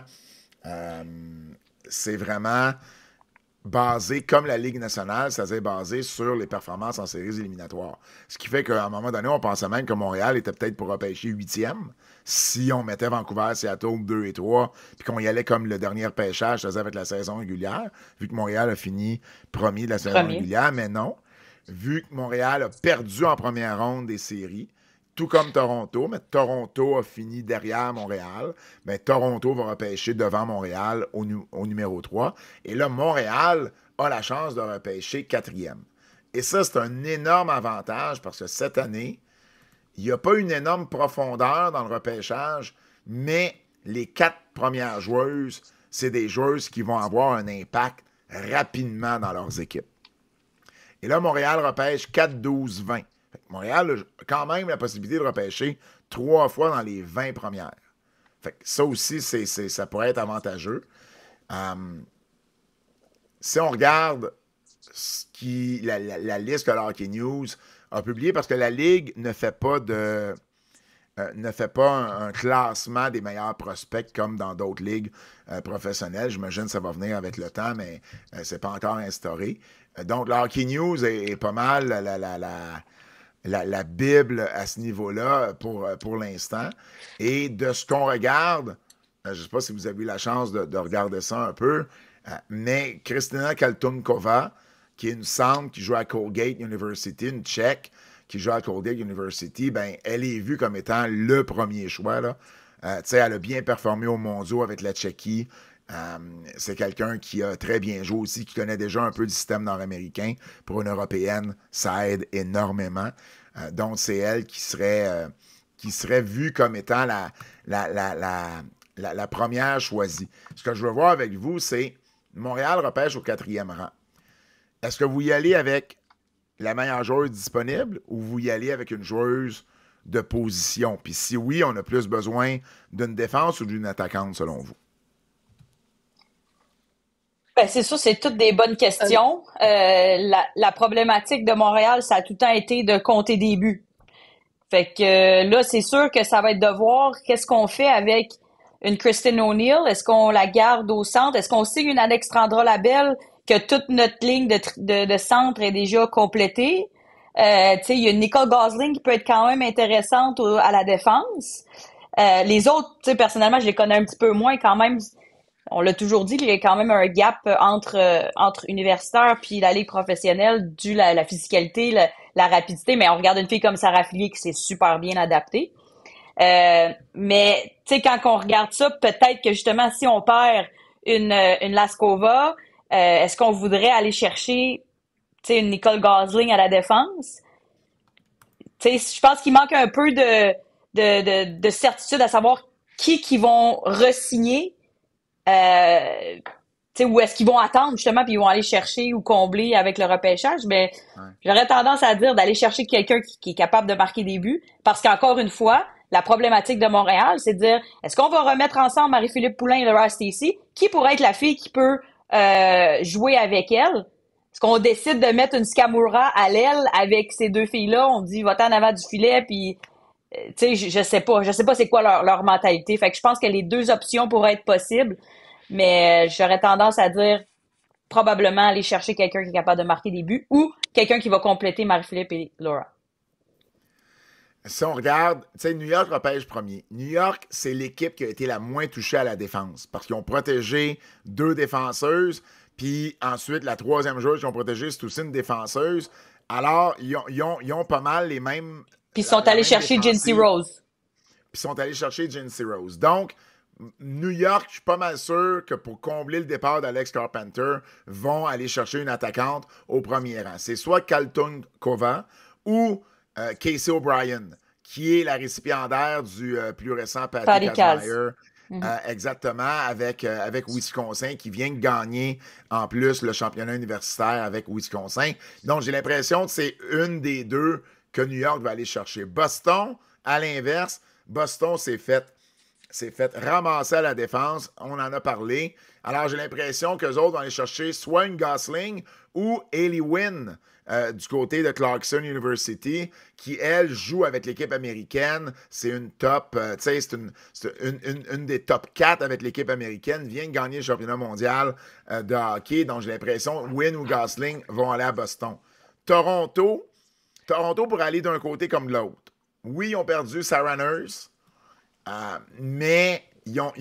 basé comme la Ligue nationale, c'est-à-dire basé sur les performances en séries éliminatoires. Ce qui fait qu'à un moment donné, on pensait même que Montréal était peut-être pour repêcher 8e si on mettait Vancouver, Seattle 2 et 3, puis qu'on y allait comme le dernier repêchage, c'est-à-dire avec la saison régulière, vu que Montréal a fini premier de la saison régulière, mais non. Vu que Montréal a perdu en première ronde des séries, tout comme Toronto, mais Toronto a fini derrière Montréal, mais Toronto va repêcher devant Montréal au numéro 3. Et là, Montréal a la chance de repêcher 4e. Et ça, c'est un énorme avantage parce que cette année, il n'y a pas une énorme profondeur dans le repêchage, mais les 4 premières joueuses, c'est des joueuses qui vont avoir un impact rapidement dans leurs équipes. Et là, Montréal repêche 4, 12, 20. Montréal a quand même la possibilité de repêcher 3 fois dans les 20 premières. Fait que ça aussi, ça pourrait être avantageux. Si on regarde la liste que l'Hockey News a publiée, parce que la Ligue ne fait pas un classement des meilleurs prospects comme dans d'autres ligues professionnelles. J'imagine que ça va venir avec le temps, mais c'est pas encore instauré. Donc, l'Hockey News est pas mal la Bible à ce niveau-là pour l'instant. Et de ce qu'on regarde, je ne sais pas si vous avez eu la chance de regarder ça un peu, mais Kristina Kaltunkova, qui est une centre qui joue à Colgate University, une Tchèque qui joue à Colgate University, ben, elle est vue comme étant le premier choix. Là. Elle a bien performé aux mondiaux avec la Tchéquie. C'est quelqu'un qui a très bien joué aussi, qui connaît déjà un peu le système nord-américain. Pour une Européenne, ça aide énormément. Donc, c'est elle qui serait vue comme étant la première choisie. Ce que je veux voir avec vous, c'est Montréal repêche au 4e rang. Est-ce que vous y allez avec la meilleure joueuse disponible ou vous y allez avec une joueuse de position? Puis si oui, on a plus besoin d'une défense ou d'une attaquante, selon vous? Ben, c'est sûr, c'est toutes des bonnes questions. La problématique de Montréal, ça a tout le temps été de compter des buts. Fait que là, c'est sûr que ça va être de voir qu'est-ce qu'on fait avec une Kristen O'Neill. Est-ce qu'on la garde au centre? Est-ce qu'on signe une Alexandra Labelle que toute notre ligne de centre est déjà complétée? Tu sais, il y a une Nicole Gosling qui peut être quand même intéressante à la défense. Les autres, tu sais, personnellement, je les connais un petit peu moins quand même. On l'a toujours dit, il y a quand même un gap entre universitaire puis la ligue professionnelle dû à la physicalité, la rapidité. Mais on regarde une fille comme Sarah Fillier qui s'est super bien adaptée. Mais tu sais, quand on regarde ça, peut-être que justement, si on perd une Laskova, est-ce qu'on voudrait aller chercher, tu sais, une Nicole Gosling à la défense? Tu sais, je pense qu'il manque un peu de certitude à savoir qui vont re-signer. Où est-ce qu'ils vont attendre justement puis ils vont aller chercher ou combler avec le repêchage, mais j'aurais tendance à dire d'aller chercher quelqu'un qui est capable de marquer des buts parce qu'encore une fois, la problématique de Montréal, c'est de dire est-ce qu'on va remettre ensemble Marie-Philippe Poulin et Laura Stacey? Qui pourrait être la fille qui peut jouer avec elle? Est-ce qu'on décide de mettre une Skamura à l'aile avec ces deux filles-là? On dit va-t'en en avant du filet puis tu sais, je sais pas c'est quoi leur mentalité. Fait que je pense que les deux options pourraient être possibles. Mais j'aurais tendance à dire probablement aller chercher quelqu'un qui est capable de marquer des buts ou quelqu'un qui va compléter Marie-Philippe et Laura. Si on regarde, tu sais, New York repêche premier. New York, c'est l'équipe qui a été la moins touchée à la défense parce qu'ils ont protégé 2 défenseuses, puis ensuite, la 3e joueuse qu'ils ont protégée, c'est aussi une défenseuse. Alors, ils ont pas mal les mêmes... Puis ils sont allés chercher Jinsey Rose. Puis ils sont allés chercher Jinsey Rose. Donc, New York, je suis pas mal sûr que pour combler le départ d'Alex Carpenter, vont aller chercher une attaquante au premier rang. C'est soit Kaltunkova ou Casey O'Brien, qui est la récipiendaire du plus récent Patty Kazmaier. Exactement, avec Wisconsin, qui vient de gagner en plus le championnat universitaire avec Wisconsin. Donc, j'ai l'impression que c'est une des deux que New York va aller chercher. Boston, à l'inverse, Boston s'est fait s'est fait ramasser à la défense. On en a parlé. Alors, j'ai l'impression qu'eux autres vont aller chercher soit une Gosling ou Hayley Wynn du côté de Clarkson University, qui, elle, joue avec l'équipe américaine. C'est une top, tu sais, c'est une des top 4 avec l'équipe américaine. Vient de gagner le championnat mondial de hockey. Donc, j'ai l'impression que Wynn ou Gosling vont aller à Boston. Toronto pourrait aller d'un côté comme de l'autre. Oui, ils ont perdu Sarah Nurse, mais ils ont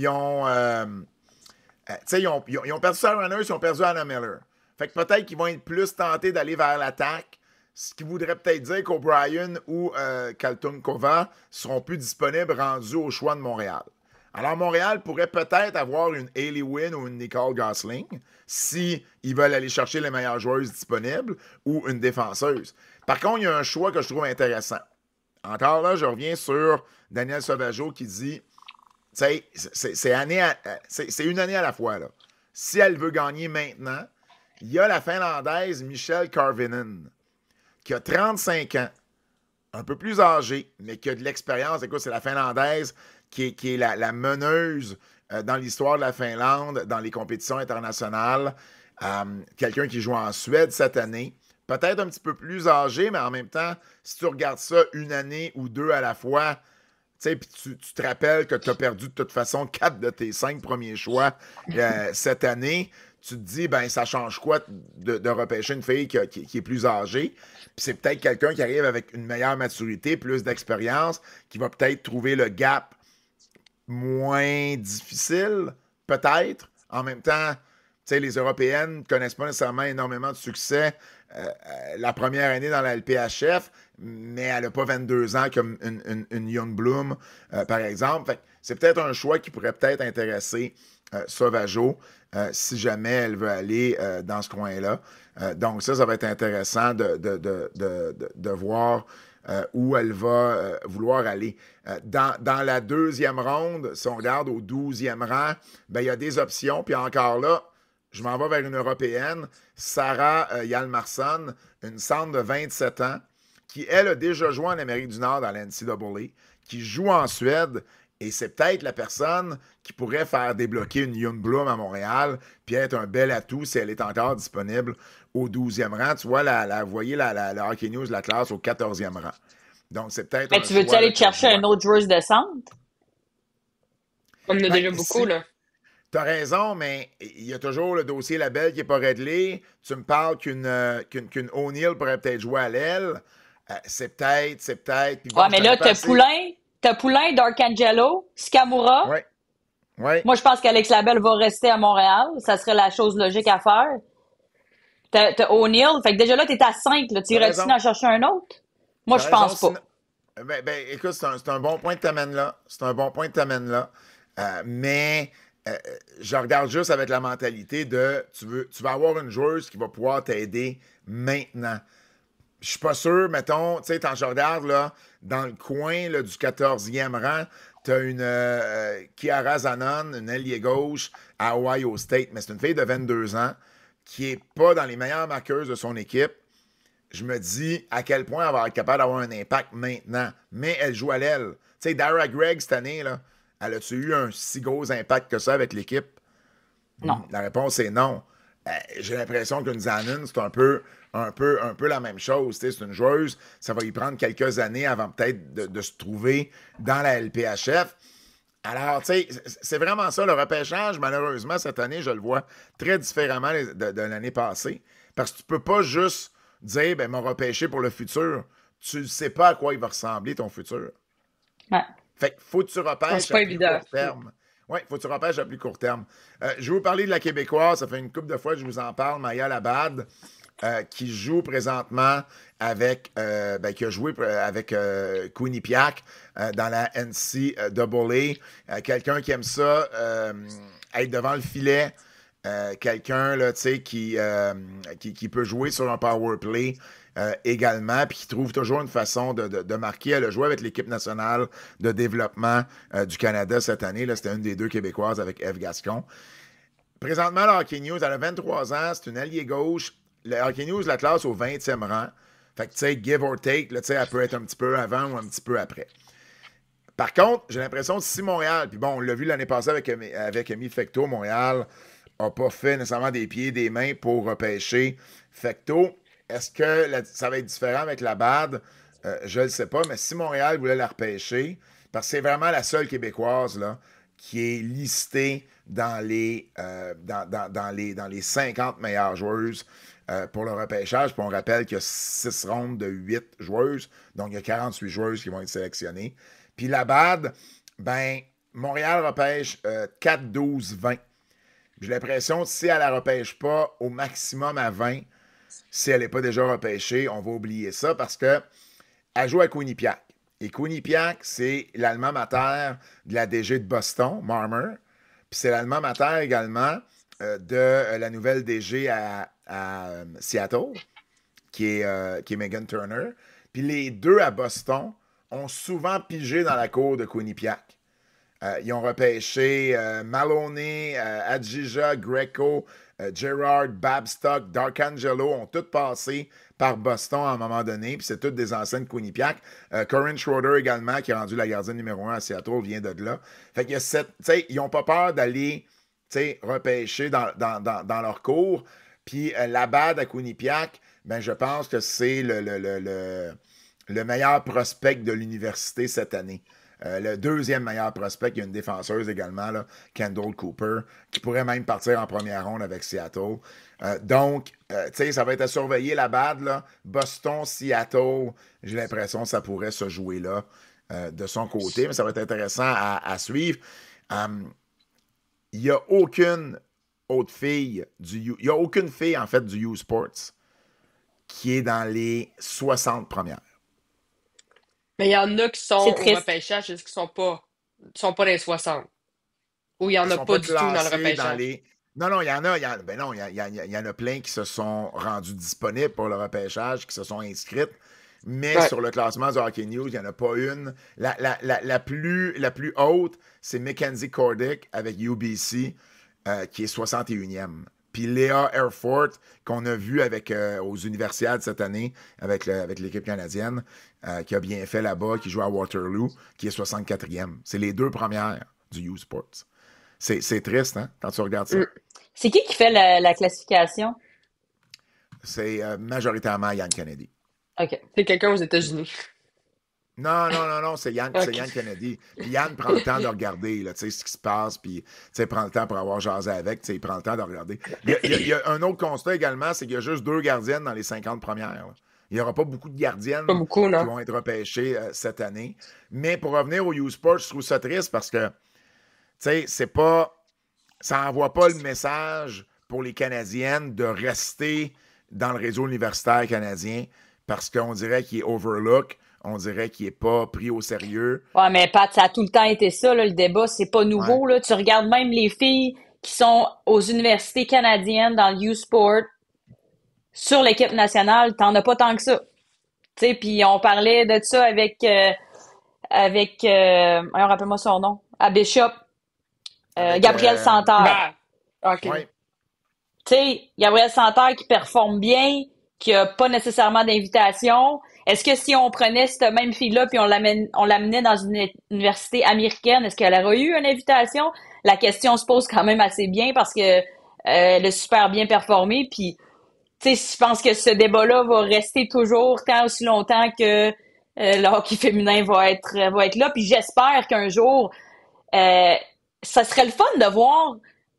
perdu Sarah Nurse, ils ont perdu Anna Miller. Fait que peut-être qu'ils vont être plus tentés d'aller vers l'attaque, ce qui voudrait peut-être dire qu'O'Brien ou Kaltunkova seront plus disponibles rendus au choix de Montréal. Alors, Montréal pourrait peut-être avoir une Hayley Wynn ou une Nicole Gosling s'ils veulent aller chercher les meilleures joueuses disponibles ou une défenseuse. Par contre, il y a un choix que je trouve intéressant. Encore là, je reviens sur Daniel Sauvageau qui dit, c'est une année à la fois, là. Si elle veut gagner maintenant, il y a la Finlandaise Michelle Karvinen, qui a 35 ans, un peu plus âgée, mais qui a de l'expérience. Écoute, c'est la Finlandaise qui est la meneuse dans l'histoire de la Finlande, dans les compétitions internationales. Quelqu'un qui joue en Suède cette année. Peut-être un petit peu plus âgé, mais en même temps, si tu regardes ça une année ou deux à la fois, tu sais, puis tu te rappelles que tu as perdu de toute façon 4 de tes 5 premiers choix cette année, tu te dis, ben ça change quoi de repêcher une fille qui est plus âgée? Puis c'est peut-être quelqu'un qui arrive avec une meilleure maturité, plus d'expérience, qui va peut-être trouver le gap moins difficile, peut-être. En même temps, tu sais, les Européennes ne connaissent pas nécessairement énormément de succès la première année dans la LPHF, mais elle n'a pas 22 ans comme une Young Bloom, par exemple. Fait que c'est peut-être un choix qui pourrait peut-être intéresser Sauvageau si jamais elle veut aller dans ce coin-là. Donc ça va être intéressant de voir où elle va vouloir aller. Dans la deuxième ronde, si on regarde au 12e rang, ben, il y a des options. Puis encore là, je m'en vais vers une Européenne, Sarah Hjalmarsson, une centre de 27 ans, qui, elle, a déjà joué en Amérique du Nord dans la NCAA, qui joue en Suède, et c'est peut-être la personne qui pourrait faire débloquer une Young Bloom à Montréal, puis être un bel atout si elle est encore disponible au 12e rang. Tu vois, vous voyez la Hockey News, la classe au 14e rang. Donc, c'est peut-être Mais tu veux-tu aller chercher un autre joueuse de centre? On en a déjà beaucoup, là. T'as raison, mais il y a toujours le dossier Labelle qui n'est pas réglé. Tu me parles qu'une O'Neill pourrait peut-être jouer à l'aile. C'est peut-être. Puis bon, ouais, mais là, t'as Poulain, Darkangelo, Scamura. Oui. Ouais. Moi, je pense qu'Alex Labelle va rester à Montréal. Ça serait la chose logique à faire. T'as O'Neill. Fait que déjà là, t'es à 5. Là. Tu irais-tu en chercher un autre? Moi, je pense pas. Écoute, c'est un bon point que t'amènes là. Mais je regarde juste avec la mentalité de tu vas avoir une joueuse qui va pouvoir t'aider maintenant. Je suis pas sûr, mettons, tu sais, quand je regarde là, dans le coin là, du 14e rang, tu as une Kiara Zanon, une ailier gauche à Ohio State, mais c'est une fille de 22 ans qui est pas dans les meilleures marqueuses de son équipe. Je me dis à quel point elle va être capable d'avoir un impact maintenant. Mais elle joue à l'aile. Tu sais, Dara Gregg, cette année, là, elle a-tu eu un si gros impact que ça avec l'équipe? Non. La réponse est non. J'ai l'impression qu'une Zanin, c'est un peu la même chose. C'est une joueuse, ça va y prendre quelques années avant peut-être de se trouver dans la LPHF. Alors, tu sais, c'est vraiment ça. Le repêchage, malheureusement, cette année, je le vois très différemment de l'année passée. Parce que tu peux pas juste dire, ben, m'a repêché pour le futur. Tu ne sais pas à quoi il va ressembler ton futur. Ouais. Fait qu'il faut que tu repêches à plus court terme. Oui, il faut que tu repêches à plus court terme. Je vais vous parler de la Québécoise. Ça fait une couple de fois que je vous en parle. Maya Labad, qui joue présentement avec... qui a joué avec Quinnipiac dans la NCAA. Quelqu'un qui aime ça, être devant le filet. Quelqu'un là, qui peut jouer sur un power play également, puis qui trouve toujours une façon de marquer. Elle a joué avec l'équipe nationale de développement du Canada cette année. Là, c'était une des deux Québécoises avec Eve Gascon. Présentement, le Hockey News, elle a 23 ans, c'est une alliée gauche. Le Hockey News la classe au 20e rang. Fait que, tu sais, give or take, là, elle peut être un petit peu avant ou un petit peu après. Par contre, j'ai l'impression que si Montréal, puis bon, on l'a vu l'année passée avec Emi Fecteau, Montréal n'a pas fait nécessairement des pieds et des mains pour repêcher Fecteau. Est-ce que ça va être différent avec la BAD? Je ne le sais pas, mais si Montréal voulait la repêcher, parce que c'est vraiment la seule Québécoise là, qui est listée dans les 50 meilleures joueuses pour le repêchage. Puis on rappelle qu'il y a 6 rondes de 8 joueuses, donc il y a 48 joueuses qui vont être sélectionnées. Puis la BAD, ben, Montréal repêche 4, 12, 20. J'ai l'impression que si elle ne la repêche pas au maximum à 20, si elle n'est pas déjà repêchée, on va oublier ça parce qu'elle joue à Quinnipiac. Et Quinnipiac, c'est l'alma mater de la DG de Boston, Marmer. Puis c'est l'alma mater également de la nouvelle DG à Seattle, qui est Megan Turner. Puis les deux à Boston ont souvent pigé dans la cour de Quinnipiac. Ils ont repêché Maloney, Adjija, Greco, Gerard, Babstock, Darkangelo, ont tous passé par Boston à un moment donné, puis c'est toutes des anciennes Quinnipiac. Corinne Schroeder également, qui est rendue la gardienne numéro 1 à Seattle, vient de là. Fait qu'il y a ils n'ont pas peur d'aller repêcher dans leur cours. Puis la BAD à Quinnipiac, ben, je pense que c'est le meilleur prospect de l'université cette année. Le deuxième meilleur prospect, il y a une défenseuse également, là, Kendall Cooper, qui pourrait même partir en première ronde avec Seattle. Donc, ça va être à surveiller la BAD, là. Boston, Seattle, j'ai l'impression que ça pourrait se jouer là de son côté, mais ça va être intéressant à suivre. Il n'y a aucune autre fille il n'y a aucune fille, en fait, du U-Sports qui est dans les 60 premières. Mais il y en a qui sont au repêchage qui ne sont pas dans les 60. Ou il n'y en a pas du tout dans le repêchage. Non, il y en a. Il y en a plein qui se sont rendus disponibles pour le repêchage, qui se sont inscrites. Mais sur le classement du Hockey News, il n'y en a pas une. La plus haute, c'est Mackenzie Cordick avec UBC, qui est 61e. Puis Léa Airfort, qu'on a vu aux Universiades cette année avec l'équipe canadienne, qui a bien fait là-bas, qui joue à Waterloo, qui est 64e. C'est les deux premières du U-Sports. C'est triste, hein, quand tu regardes ça. C'est qui fait la classification? C'est majoritairement Yann Kennedy. OK. C'est quelqu'un aux États-Unis. Non, c'est Yann, okay. C'est Yann Kennedy. Puis Yann prend le temps de regarder là, ce qui se passe, puis prend le temps pour avoir jasé avec, il prend le temps de regarder. Il y a un autre constat également, c'est qu'il y a juste 2 gardiennes dans les 50 premières. Là. Il n'y aura pas beaucoup de gardiennes qui vont être repêchées cette année. Mais pour revenir au U-Sports, je trouve ça triste parce que c'est pas. Ça n'envoie pas le message pour les Canadiennes de rester dans le réseau universitaire canadien parce qu'on dirait qu'il est overlook. On dirait qu'il n'est pas pris au sérieux. Ouais, mais Pat, ça a tout le temps été ça, là, le débat. C'est pas nouveau. Ouais. Là. Tu regardes même les filles qui sont aux universités canadiennes dans le U-Sport sur l'équipe nationale, t'en as pas tant que ça. Tu sais, puis on parlait de ça avec rappelle-moi son nom, à Bishop, Gabriel Santerre. OK. Ouais. Tu sais, Gabriel Santerre qui performe bien, qui a pas nécessairement d'invitation. Est-ce que si on prenait cette même fille-là puis on l'amenait dans une université américaine, est-ce qu'elle aurait eu une invitation? La question se pose quand même assez bien parce que elle a super bien performé. Puis, tu sais, je pense que ce débat-là va rester toujours tant aussi longtemps que le hockey féminin va être là. Puis j'espère qu'un jour, ça serait le fun de voir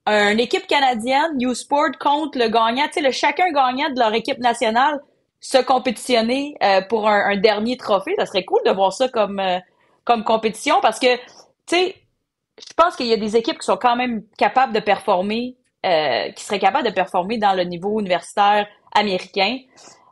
une équipe canadienne, U-Sport, contre le gagnant, tu sais, chacun gagnant de leur équipe nationale se compétitionner pour un dernier trophée. Ça serait cool de voir ça comme compétition parce que, tu sais, je pense qu'il y a des équipes qui sont quand même capables de performer, qui seraient capables de performer dans le niveau universitaire américain.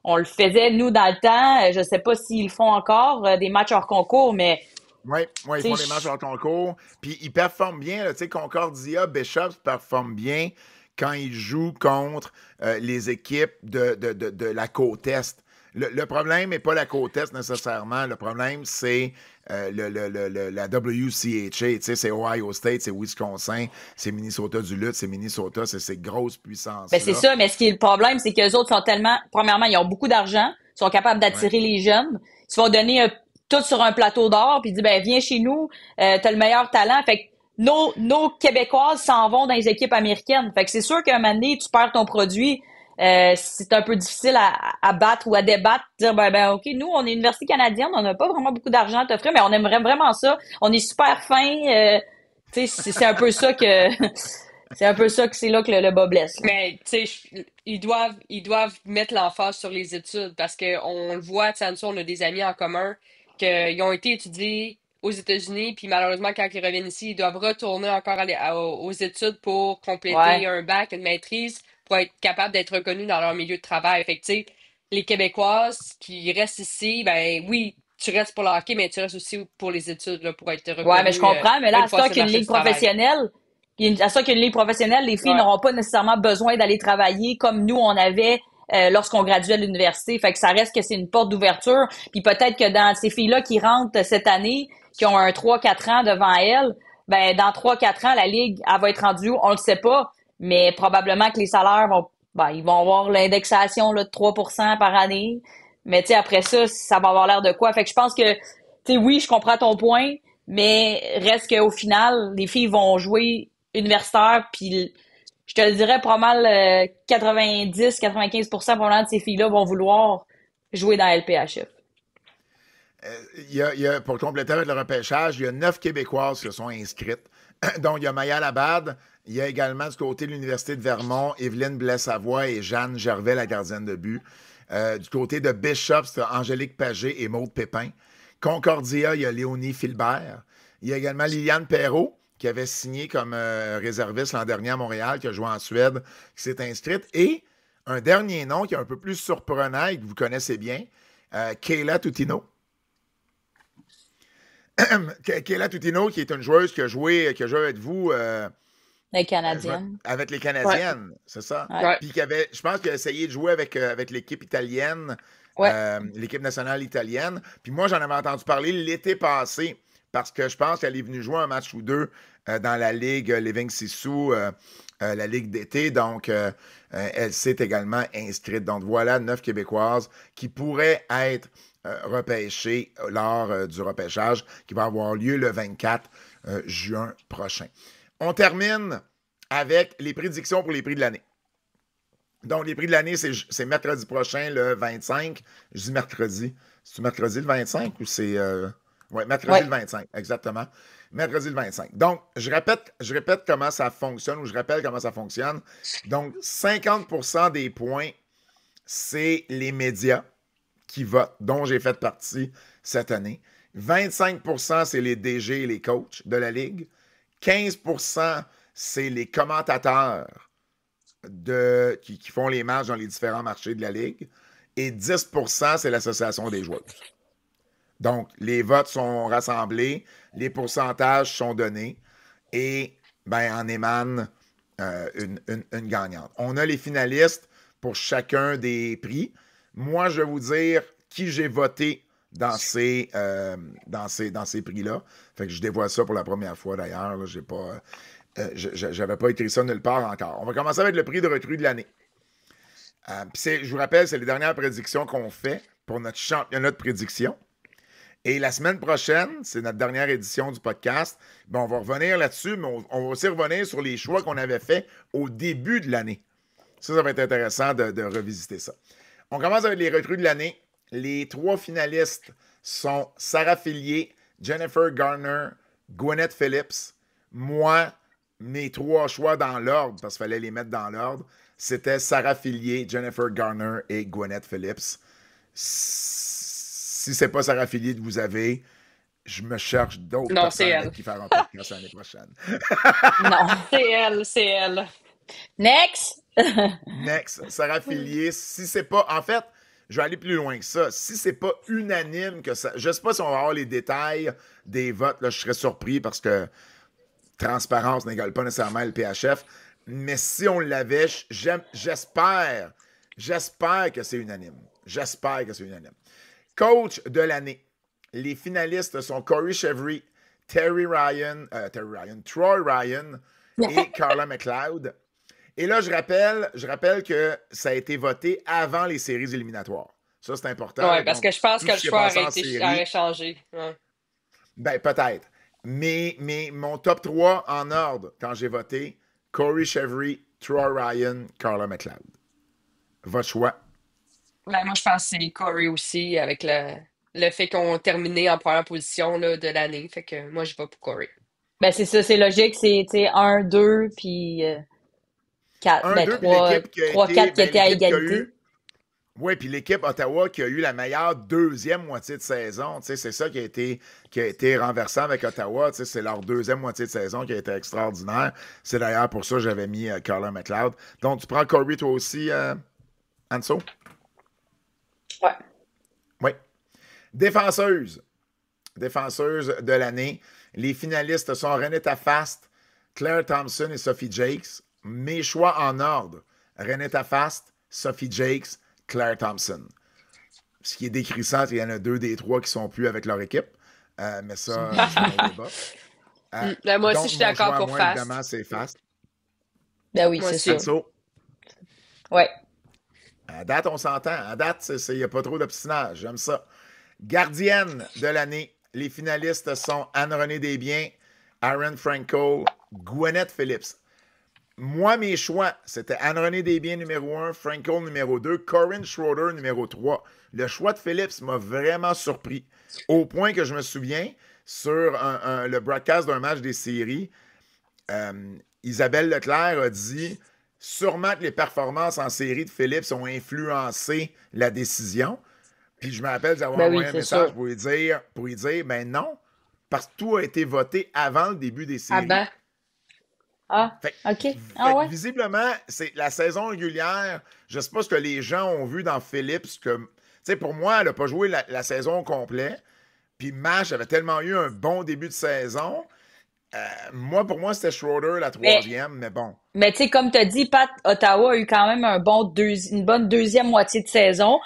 On le faisait, nous, dans le temps. Je sais pas s'ils le font encore, des matchs hors concours, mais... Oui, ils font des matchs hors concours. Puis ils performent bien. Tu sais, Concordia, Bishop performe bien quand ils jouent contre les équipes de la côte Est. Le problème n'est pas la côte Est nécessairement. Le problème, c'est la WCHA. Tu sais, c'est Ohio State, c'est Wisconsin, c'est Minnesota du Lutte, c'est Minnesota, c'est ces grosses puissances. Ben c'est ça, mais ce qui est le problème, c'est qu'eux autres sont tellement... Premièrement, ils ont beaucoup d'argent, ils sont capables d'attirer les jeunes. Ils se font donner tout sur un plateau d'or, puis dit, ben, viens chez nous, t'as le meilleur talent. Fait que nos Québécoises s'en vont dans les équipes américaines. Fait que c'est sûr qu'à un moment donné, tu perds ton produit. C'est un peu difficile à battre ou à débattre, dire ben ok, nous on est une université canadienne, on n'a pas vraiment beaucoup d'argent à t'offrir, mais on aimerait vraiment ça, on est super fin, tu sais, c'est un peu ça que c'est un peu ça que c'est là que le bas blesse. Là. Mais, tu sais, ils doivent mettre l'emphase sur les études parce qu'on le voit, tu sais, nous, on a des amis en commun qui ont été étudiés aux États-Unis, puis malheureusement, quand ils reviennent ici, ils doivent retourner encore aux études pour compléter Ouais. un bac, une maîtrise, pour être capable d'être reconnus dans leur milieu de travail. Fait que, tu sais, les Québécoises qui restent ici, ben oui, tu restes pour le hockey, mais tu restes aussi pour les études, là, pour être Ouais, mais je reconnu comprends, mais là, une à fois ça sur le qu'une marché ligue du travail. professionnelle, à ça qu'une ligue professionnelle, les filles Ouais. n'auront pas nécessairement besoin d'aller travailler comme nous, on avait lorsqu'on graduait à l'université. Fait que ça reste que c'est une porte d'ouverture. Puis peut-être que dans ces filles-là qui rentrent cette année, qui ont un 3-4 ans devant elles, ben dans 3-4 ans, la ligue, elle va être rendue où? On le sait pas. Mais probablement que les salaires vont ils vont avoir l'indexation là, de 3% par année. Mais tu sais, après ça va avoir l'air de quoi? Fait que je pense que tu sais, oui, je comprends ton point, mais reste qu'au final, les filles vont jouer universitaire, puis je te le dirais, pas mal 90-95% probablement de ces filles-là vont vouloir jouer dans LPHF. Pour compléter avec le repêchage, il y a 9 Québécoises qui se sont inscrites. Donc, il y a Maya Labad. Il y a également du côté de l'Université de Vermont, Evelyne Blais-Savoie et Jeanne Gervais, la gardienne de but. Du côté de Bishop, c'est Angélique Pagé et Maude Pépin. Concordia, il y a Léonie Filbert. Il y a également Liliane Perrault, qui avait signé comme réserviste l'an dernier à Montréal, qui a joué en Suède, qui s'est inscrite. Et un dernier nom qui est un peu plus surprenant et que vous connaissez bien, Kayla Tutino. Kayla Tutino, qui est une joueuse qui a joué avec vous Les Canadiennes. avec les Ouais. Canadiennes, c'est ça? Ouais. Ouais. Puis je pense qu'elle a essayé de jouer avec l'équipe italienne, Ouais. l'équipe nationale italienne. Puis moi, j'en avais entendu parler l'été passé, parce que je pense qu'elle est venue jouer un match ou deux dans la Ligue Living Sissou, la Ligue d'été. Donc, elle s'est également inscrite. Donc, voilà 9 Québécoises qui pourraient être repêchées lors du repêchage qui va avoir lieu le 24 juin prochain. On termine avec les prédictions pour les prix de l'année. Donc, les prix de l'année, c'est mercredi prochain, le 25. Je dis mercredi. C'est mercredi le 25 ou c'est... Oui, mercredi le 25, exactement. Mercredi le 25. Donc, je répète comment ça fonctionne, ou je rappelle comment ça fonctionne. Donc, 50% des points, c'est les médias qui votent, dont j'ai fait partie cette année. 25%, c'est les DG et les coachs de la Ligue. 15%, c'est les commentateurs qui font les matchs dans les différents marchés de la Ligue. Et 10%, c'est l'association des joueurs. Donc, les votes sont rassemblés, les pourcentages sont donnés et en émane une gagnante. On a les finalistes pour chacun des prix. Moi, je vais vous dire qui j'ai voté dans ces prix-là. Fait que je dévoile ça pour la première fois d'ailleurs. Là, j'avais pas écrit ça nulle part encore. On va commencer avec le prix de recrue de l'année. Je vous rappelle, c'est les dernières prédictions qu'on fait pour notre championnat de prédiction. Et la semaine prochaine, c'est notre dernière édition du podcast. On va revenir là-dessus, mais on va aussi revenir sur les choix qu'on avait faits au début de l'année. Ça va être intéressant de revisiter ça. On commence avec les recrues de l'année. Les 3 finalistes sont Sarah Fillier, Jennifer Garner, Gwyneth Phillips. Moi, mes 3 choix dans l'ordre, parce qu'il fallait les mettre dans l'ordre, c'était Sarah Fillier, Jennifer Garner et Gwyneth Phillips. Si c'est pas Sarah Fillier que vous avez, je me cherche d'autres personnes avec qui faire un podcast l'année prochaine. Non. C'est elle. Next! Next, Sarah Fillier. Si c'est pas... En fait, je vais aller plus loin que ça. Si c'est pas unanime que ça... Je sais pas si on va avoir les détails des votes. Là, je serais surpris parce que transparence n'égale pas nécessairement le PHF. Mais si on l'avait, j'espère que c'est unanime. J'espère que c'est unanime. Coach de l'année. Les finalistes sont Corey Chevry, Troy Ryan et Carla McLeod. Et là, je rappelle que ça a été voté avant les séries éliminatoires. Ça, c'est important. Ouais, Là, parce donc, que je pense tout que le ce qui est choix passé en aurait série, changé. Ouais. ben peut-être. Mais mon top 3 en ordre, quand j'ai voté, Corey Chevry, Troy Ryan, Carla McLeod. Votre choix. Ben, moi, je pense que c'est Corey aussi, avec le fait qu'on terminé en première position là, de l'année. Fait que moi, je vais pour Corey. Ben, c'est ça, c'est logique. C'est, tu sais, 1, 2, puis 4, Un, ben, deux, puis 3, l'équipe qui a 3, été, 4 qui ben, étaient à l'équipe qui a égalité. eu, oui, puis l'équipe Ottawa qui a eu la meilleure deuxième moitié de saison. Tu sais, c'est ça qui a été renversant avec Ottawa. Tu sais, c'est leur deuxième moitié de saison qui a été extraordinaire. C'est d'ailleurs pour ça que j'avais mis Carla McLeod. Donc, tu prends Corey toi aussi, Anso? Ouais. Oui. Défenseuse. Défenseuse de l'année. Les finalistes sont Renetta Fast, Claire Thompson et Sophie Jakes. Mes choix en ordre. Renetta Fast, Sophie Jakes, Claire Thompson. Ce qui est décrissant, il y en a 2 des 3 qui sont plus avec leur équipe. Mais ça, c'est un débat. Ben, moi aussi, Donc, je suis mon d'accord choix à pour moi, Fast. évidemment, c'est Fast. Ben oui, Moi c'est aussi. sûr. Anso, Ouais. à date, on s'entend. À date, il n'y a pas trop d'obstinage. J'aime ça. Gardienne de l'année. Les finalistes sont Anne-Renée Desbiens, Aaron Frankel, Gwyneth Phillips. Moi, mes choix, c'était Anne-Renée Desbiens numéro 1, Frankel numéro 2, Corinne Schroeder numéro 3. Le choix de Phillips m'a vraiment surpris. Au point que je me souviens, sur le broadcast d'un match des séries, Isabelle Leclerc a dit sûrement que les performances en série de Phillips ont influencé la décision. Puis je me rappelle d'avoir Ben oui, envoyé un c'est message sûr. pour lui dire, ben non, parce que tout a été voté avant le début des Ah séries. ben. Ah, Fait, OK. fait Ah que ouais? visiblement, c'est la saison régulière. Je sais pas ce que les gens ont vu dans Phillips. Tu sais, pour moi, elle n'a pas joué la saison au complet. Puis Mash avait tellement eu un bon début de saison. Pour moi, c'était Schroeder la Mais, troisième, mais bon. mais tu sais, comme tu as dit, Pat, Ottawa a eu quand même une bonne deuxième moitié de saison.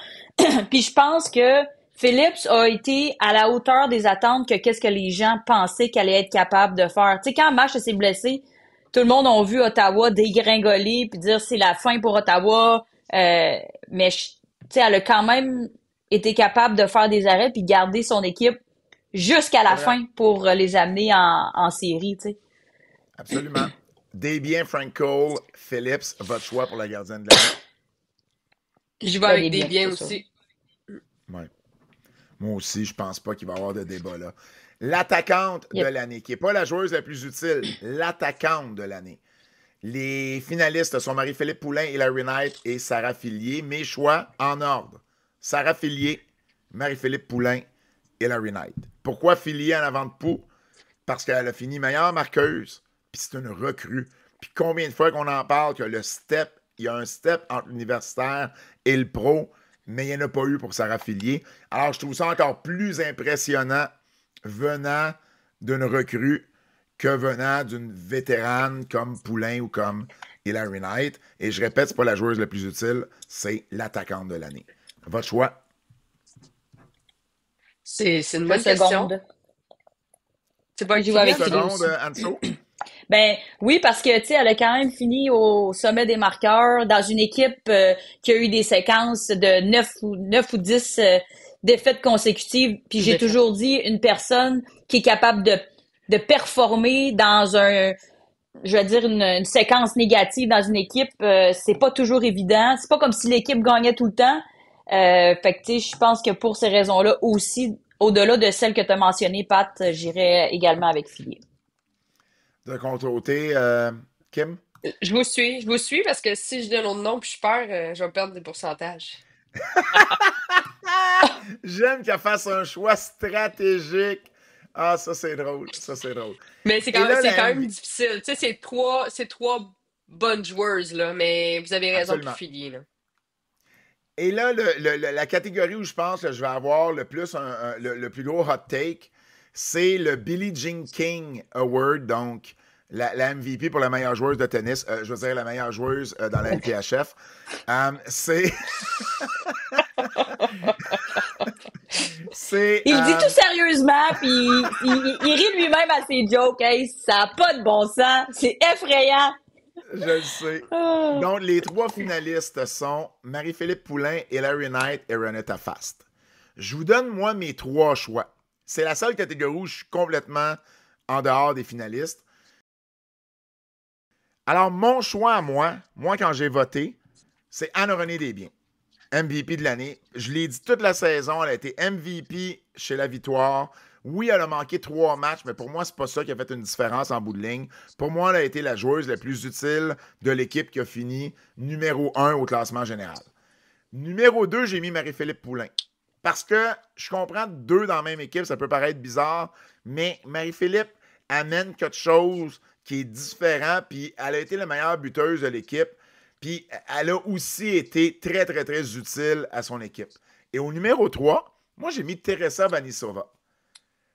Puis je pense que Phillips a été à la hauteur des attentes que qu'est-ce que les gens pensaient qu'elle allait être capable de faire. Tu sais, quand Mash s'est blessé, tout le monde a vu Ottawa dégringoler puis dire c'est la fin pour Ottawa. Mais tu sais, elle a quand même été capable de faire des arrêts puis garder son équipe jusqu'à C'est la vrai. fin pour les amener en série, tu sais. Absolument. Desbiens, Frankel, Phillips, votre choix pour la gardienne de l'année. Je vais Ben, avec des des biens, biens c'est sûr. aussi. Ouais. Moi aussi, je pense pas qu'il va y avoir de débat là. L'attaquante de Yep. l'année, qui n'est pas la joueuse la plus utile, l'attaquante de l'année. Les finalistes sont Marie-Philippe Poulain, Hilary Knight et Sarah Fillier. Mes choix en ordre. Sarah Fillier, Marie-Philippe Poulain, Hilary Knight. Pourquoi Fillier en avant de Pou? Parce qu'elle a fini meilleure marqueuse, puis c'est une recrue. Puis combien de fois qu'on en parle que il y a un step entre l'universitaire et le pro, mais il n'y en a pas eu pour Sarah Fillier. Alors, je trouve ça encore plus impressionnant venant d'une recrue que venant d'une vétérane comme Poulain ou comme Hilary Knight. Et je répète, c'est pas la joueuse la plus utile, c'est l'attaquante de l'année. Votre choix? C'est une Je bonne question. seconde. C'est pas Moi, avec j'y vais avec Kylian? Philly Seconde, aussi. Anso? Ben oui, parce que tu sais, elle a quand même fini au sommet des marqueurs dans une équipe qui a eu des séquences de 9 ou 10 défaites consécutives. Puis j'ai Défaite. toujours dit une personne qui est capable de performer dans je veux dire une séquence négative dans une équipe, c'est pas toujours évident. C'est pas comme si l'équipe gagnait tout le temps. Fait que tu sais, je pense que pour ces raisons-là aussi, au-delà de celles que tu as mentionnées, Pat, j'irais également avec Philly. De ton côté, Kim? Je vous suis parce que si je donne autre nom puis je perds, je vais perdre des pourcentages. J'aime qu'elle fasse un choix stratégique. Ah, ça, c'est drôle. Ça, c'est drôle. Mais Et là, c'est la quand même MV... difficile. Tu sais, c'est trois bonnes joueuses, là, mais vous avez raison pour Absolument. Philly, là. Et là, la catégorie où je pense que je vais avoir le plus le plus gros hot take, c'est le Billie Jean King Award, donc la MVP pour la meilleure joueuse de tennis, je veux dire la meilleure joueuse dans la LPHF. C'est... c'est... Il dit tout sérieusement, puis il rit lui-même à ses jokes. Hey, ça n'a pas de bon sens. C'est effrayant. Je le sais. Donc, les 3 finalistes sont Marie-Philippe Poulin, Hilary Knight et Renetta Fast. Je vous donne, moi, mes 3 choix. C'est la seule catégorie où je suis complètement en dehors des finalistes. Alors, mon choix à moi, quand j'ai voté, c'est Anne-Renée Desbiens. MVP de l'année. Je l'ai dit toute la saison, elle a été MVP chez la Victoire. Oui, elle a manqué 3 matchs, mais pour moi, c'est pas ça qui a fait une différence en bout de ligne. Pour moi, elle a été la joueuse la plus utile de l'équipe qui a fini numéro 1 au classement général. Numéro 2, j'ai mis Marie-Philippe Poulin. Parce que je comprends 2 dans la même équipe, ça peut paraître bizarre, mais Marie-Philippe amène quelque chose qui est différent, puis elle a été la meilleure buteuse de l'équipe, puis elle a aussi été très, très, très utile à son équipe. Et au numéro 3, moi, j'ai mis Teresa Vanisova.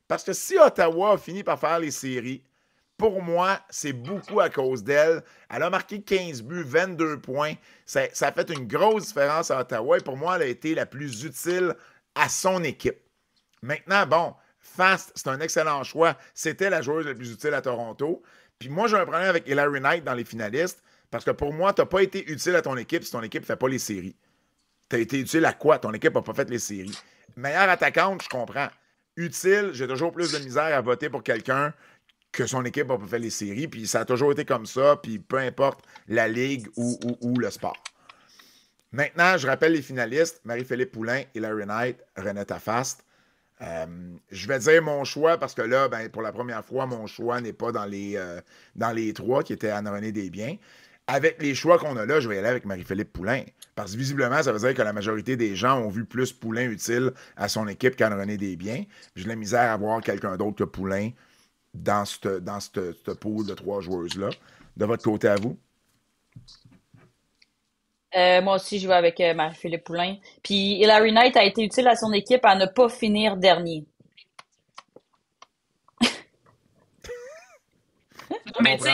Parce que si Ottawa a fini par faire les séries, pour moi, c'est beaucoup à cause d'elle. Elle a marqué 15 buts, 22 points. Ça a fait une grosse différence à Ottawa. Et pour moi, elle a été la plus utile à son équipe. Maintenant, bon, Fast, c'est un excellent choix. C'était la joueuse la plus utile à Toronto. Puis moi, j'ai un problème avec Hilary Knight dans les finalistes. Parce que pour moi, tu n'as pas été utile à ton équipe si ton équipe ne fait pas les séries. Tu as été utile à quoi? Ton équipe n'a pas fait les séries. Meilleure attaquante, je comprends. Utile, j'ai toujours plus de misère à voter pour quelqu'un que son équipe n'a pas fait les séries. Puis ça a toujours été comme ça, puis peu importe la ligue ou le sport. Maintenant, je rappelle les finalistes. Marie-Philippe Poulin, Hilary Knight, Renetta Fast. Je vais dire mon choix parce que là, ben, pour la première fois, mon choix n'est pas dans les 3 qui étaient Anne-Renée Desbiens. Avec les choix qu'on a là, je vais y aller avec Marie-Philippe Poulin. Parce que visiblement, ça veut dire que la majorité des gens ont vu plus Poulin utile à son équipe qu'Anne-Renée Desbiens. J'ai la misère à voir quelqu'un d'autre que Poulin dans ce pool de 3 joueuses-là. De votre côté à vous? Moi aussi, je vais avec Marie-Philippe Poulin. Puis Hilary Knight a été utile à son équipe à ne pas finir dernier. Non, mais tu sais,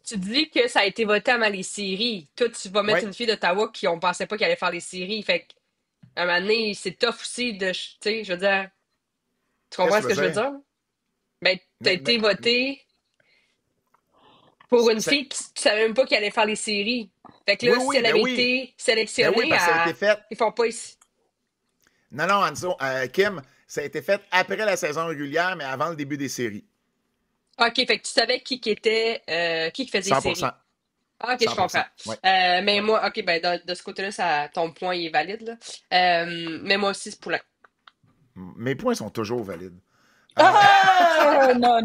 tu dis que ça a été voté avant les séries. Toi, tu vas mettre une fille d'Ottawa qui on pensait pas qu'elle allait faire les séries. Fait qu'à un moment donné, c'est tough aussi de. Tu sais, je veux dire. Tu comprends ce que je veux dire? Ben, t'as été voté pour une fille que tu savais même pas qu'elle allait faire les séries. Fait que là, si elle avait été sélectionnée, ils font pas ici. Non, Anso, Kim, ça a été fait après la saison régulière, mais avant le début des séries. OK, fait que tu savais qui était qui faisait 100%. les séries. Ah, OK, je comprends. Ouais. Mais moi, OK, ben de ce côté-là, ton point est valide, là. Mais moi aussi, c'est Poulin. Mes points sont toujours valides. Oh! Non.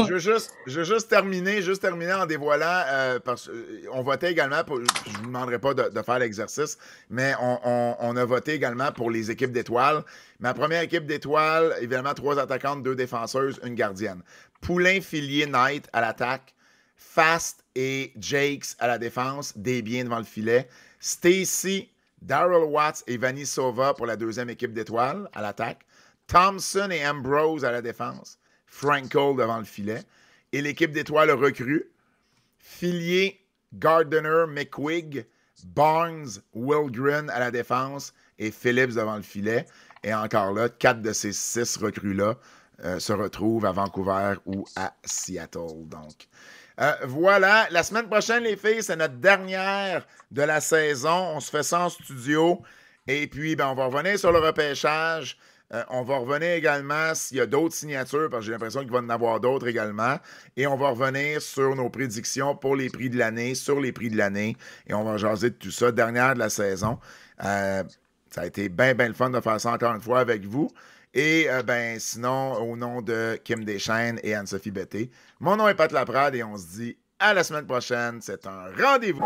Je veux juste terminer en dévoilant, parce qu'on votait également, je ne vous demanderai pas de faire l'exercice, mais on a voté également pour les équipes d'étoiles. Ma première équipe d'étoiles, évidemment, 3 attaquantes, 2 défenseuses, une gardienne. Poulin, Filier, Knight à l'attaque. Fast et Jakes à la défense, Desbiens devant le filet. Stacy, Darrell Watts et Vanisova pour la deuxième équipe d'étoiles à l'attaque. Thompson et Ambrose à la défense. Frankel devant le filet. Et l'équipe d'étoiles recrue. Filier, Gardiner, McQuigg, Barnes, Wilgren à la défense et Phillips devant le filet. Et encore là, 4 de ces 6 recrues-là se retrouvent à Vancouver ou à Seattle. Donc, voilà. La semaine prochaine, les filles, c'est notre dernière de la saison. On se fait ça en studio. Et puis, ben, on va revenir sur le repêchage. On va revenir également s'il y a d'autres signatures, parce que j'ai l'impression qu'il va y en avoir d'autres également. Et on va revenir sur nos prédictions pour les prix de l'année, sur les prix de l'année. Et on va jaser de tout ça, dernière de la saison. Ça a été bien le fun de faire ça encore une fois avec vous. Et ben sinon, au nom de Kim Deschaines et Anne-Sophie Betté, mon nom est Pat Laprade et on se dit à la semaine prochaine. C'est un rendez-vous.